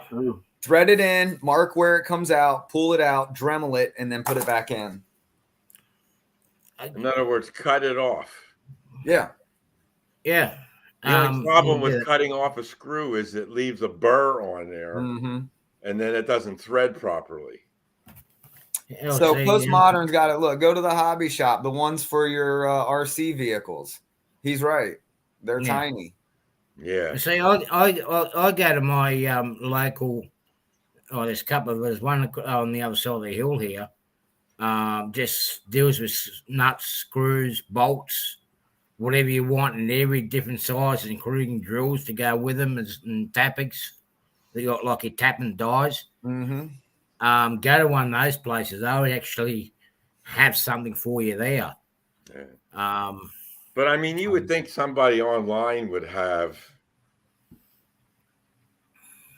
Thread it in, mark where it comes out, pull it out, Dremel it, and then put it back in. In other words, cut it off. Yeah. Yeah. The only problem with cutting off a screw is it leaves a burr on there, and then it doesn't thread properly. So Postmodern's got it. Look, go to the hobby shop, the ones for your RC vehicles. He's right. They're tiny. Yeah. See, I go to my local. Oh, there's a couple of us. One on the other side of the hill here. Just deals with nuts, screws, bolts, whatever you want, in every different size, including drills to go with them and tappings. They got like your tapping dies. Mm-hmm. Go to one of those places. They'll actually have something for you there. Yeah. But I mean, you would think somebody online would have,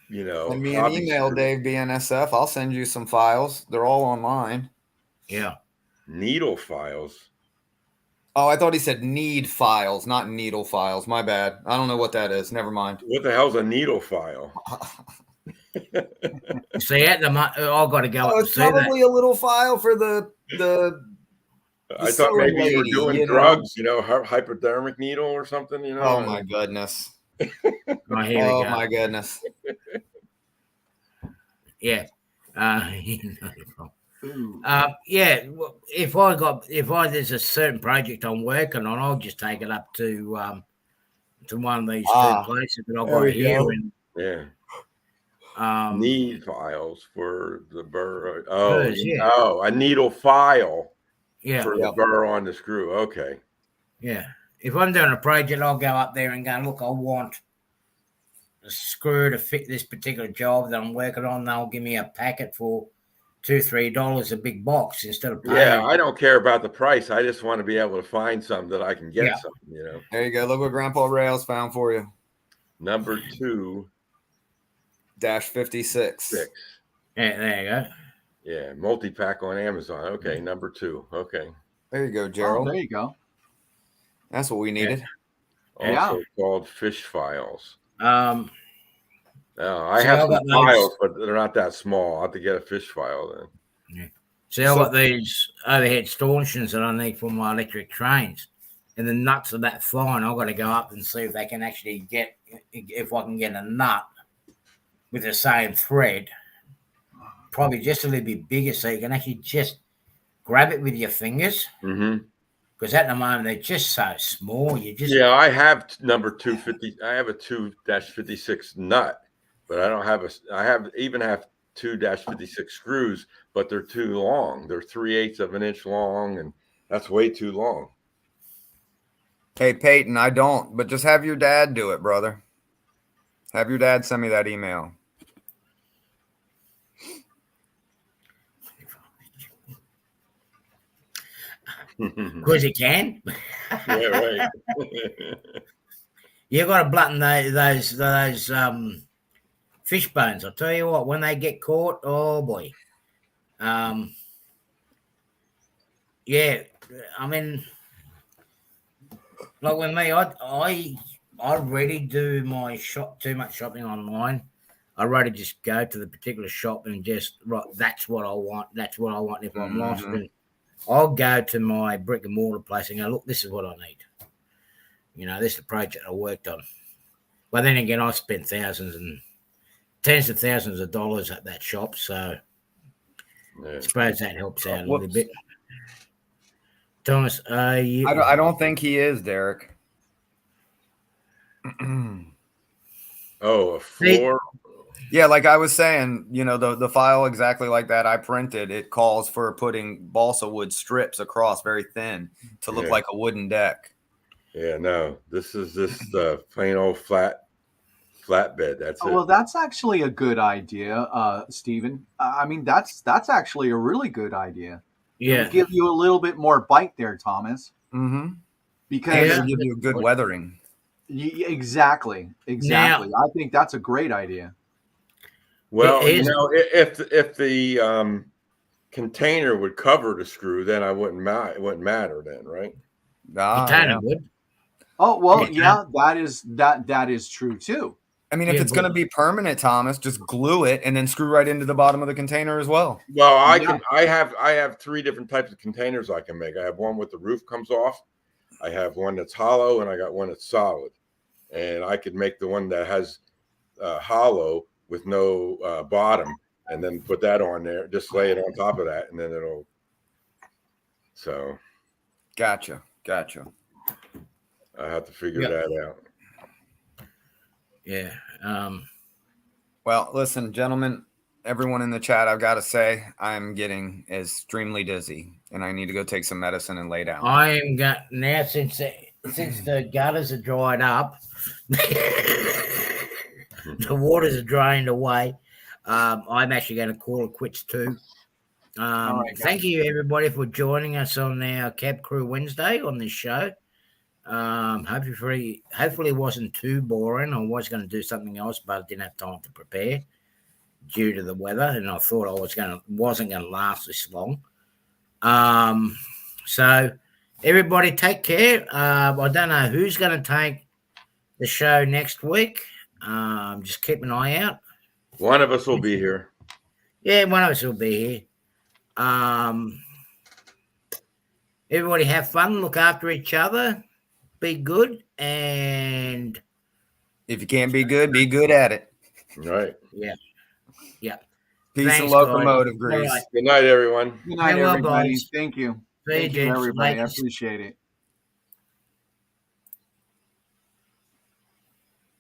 Send me an email, Dave BNSF. I'll send you some files. They're all online. Yeah. Needle files. Oh, I thought he said need files, not needle files. My bad. I don't know what that is. Never mind. What the hell's a needle file? See, at the moment, I've got to go up Oh, and it's see that. probably a little file for the I thought sewing maybe you were lady, doing you know? drugs, hypodermic needle or something, Oh my goodness. Oh, here we Oh go. my goodness. Yeah. Yeah. Well, if there's a certain project I'm working on, I'll just take it up to one of these two places that I've got here. And, yeah. Um, Need files for the burr. yeah. A needle file Yeah. for the burr on the screw. Okay. Yeah. If I'm doing a project, I'll go up there and go, look, I want a screw to fit this particular job that I'm working on. They'll give me a packet for $2-3, a big box, instead of paying. Yeah, I don't care about the price. I just want to be able to find some that I can get something, There you go. Look what Grandpa Rails found for you. Number 2 -56. Yeah, there you go. Yeah, multi-pack on Amazon. Okay, number 2. Okay. There you go, Gerald. Oh, there you go. That's what we needed. Also called fish files. No, I have some files, but they're not that small. I'll have to get a fish file then. Yeah. See, I've got these overhead stanchions that I need for my electric trains, and the nuts are that fine. I've got to go up and see if they can actually if I can get a nut with the same thread, probably just a little bit bigger, so you can actually just grab it with your fingers. Mm-hmm. Because at the moment they're just so small. I have number 250. I have a 2-56 nut, but I don't have I have 2-56 screws, but they're too long. They're 3/8 of an inch long, and that's way too long. Hey, Peyton, I don't, but just have your dad do it, brother. Have your dad send me that email. Because you can. Yeah, right. You got to button those fish bones. I'll tell you what, when they get caught, oh boy. Yeah, I mean, like with me, I already do my too much shopping online. I'd rather just go to the particular shop and just that's what I want. That's what I want. If I'm lost, and I'll go to my brick and mortar place and go, look, this is what I need. This is the project I worked on. But then again, I spent thousands and tens of thousands of dollars at that shop, so I suppose that helps out a little bit. Thomas, I don't think he is, Derek. A floor. Yeah, like I was saying, the file exactly like that I printed, it calls for putting balsa wood strips across very thin to look like a wooden deck. Yeah, no, this is just plain old flatbed. That's it. Well, that's actually a good idea, Stephen. I mean, that's actually a really good idea. Yeah, it'll give you a little bit more bite there, Thomas. Mm-hmm. Because it'll give you a good weathering. Exactly. Now, I think that's a great idea. Well, if the container would cover the screw, then it wouldn't matter then, right? Container would. Oh well, yeah, that is true too. I mean, if it's going to be permanent, Thomas, just glue it and then screw right into the bottom of the container as well. Well, I have 3 different types of containers I can make. I have one with the roof comes off. I have one that's hollow, and I got one that's solid. And I could make the one that has hollow with no bottom, and then put that on there. Just lay it on top of that, and then it'll. So. Gotcha. I have to figure that out. Yeah. Well, listen, gentlemen, everyone in the chat, I've got to say, I'm getting extremely dizzy, and I need to go take some medicine and lay down. I am now since the gutters are dried up, the waters are drained away. I'm actually going to call it quits too. Thank you everybody for joining us on our Cab Crew Wednesday on this show. Hopefully it wasn't too boring. I was going to do something else, but I didn't have time to prepare due to the weather, and I thought I wasn't going to last this long. So everybody take care. I don't know who's going to take the show next week. Just keep an eye out. One of us will be here. Yeah, one of us will be here. Everybody have fun, look after each other, be good, and if you can't be good at it. Right. Yeah. Peace Thanks, and locomotive guys. grease. Right. Good night, everyone. Good night, Farewell, everybody. boys. Thank you. See you, Thank you, gents. everybody. I Ladies. appreciate it.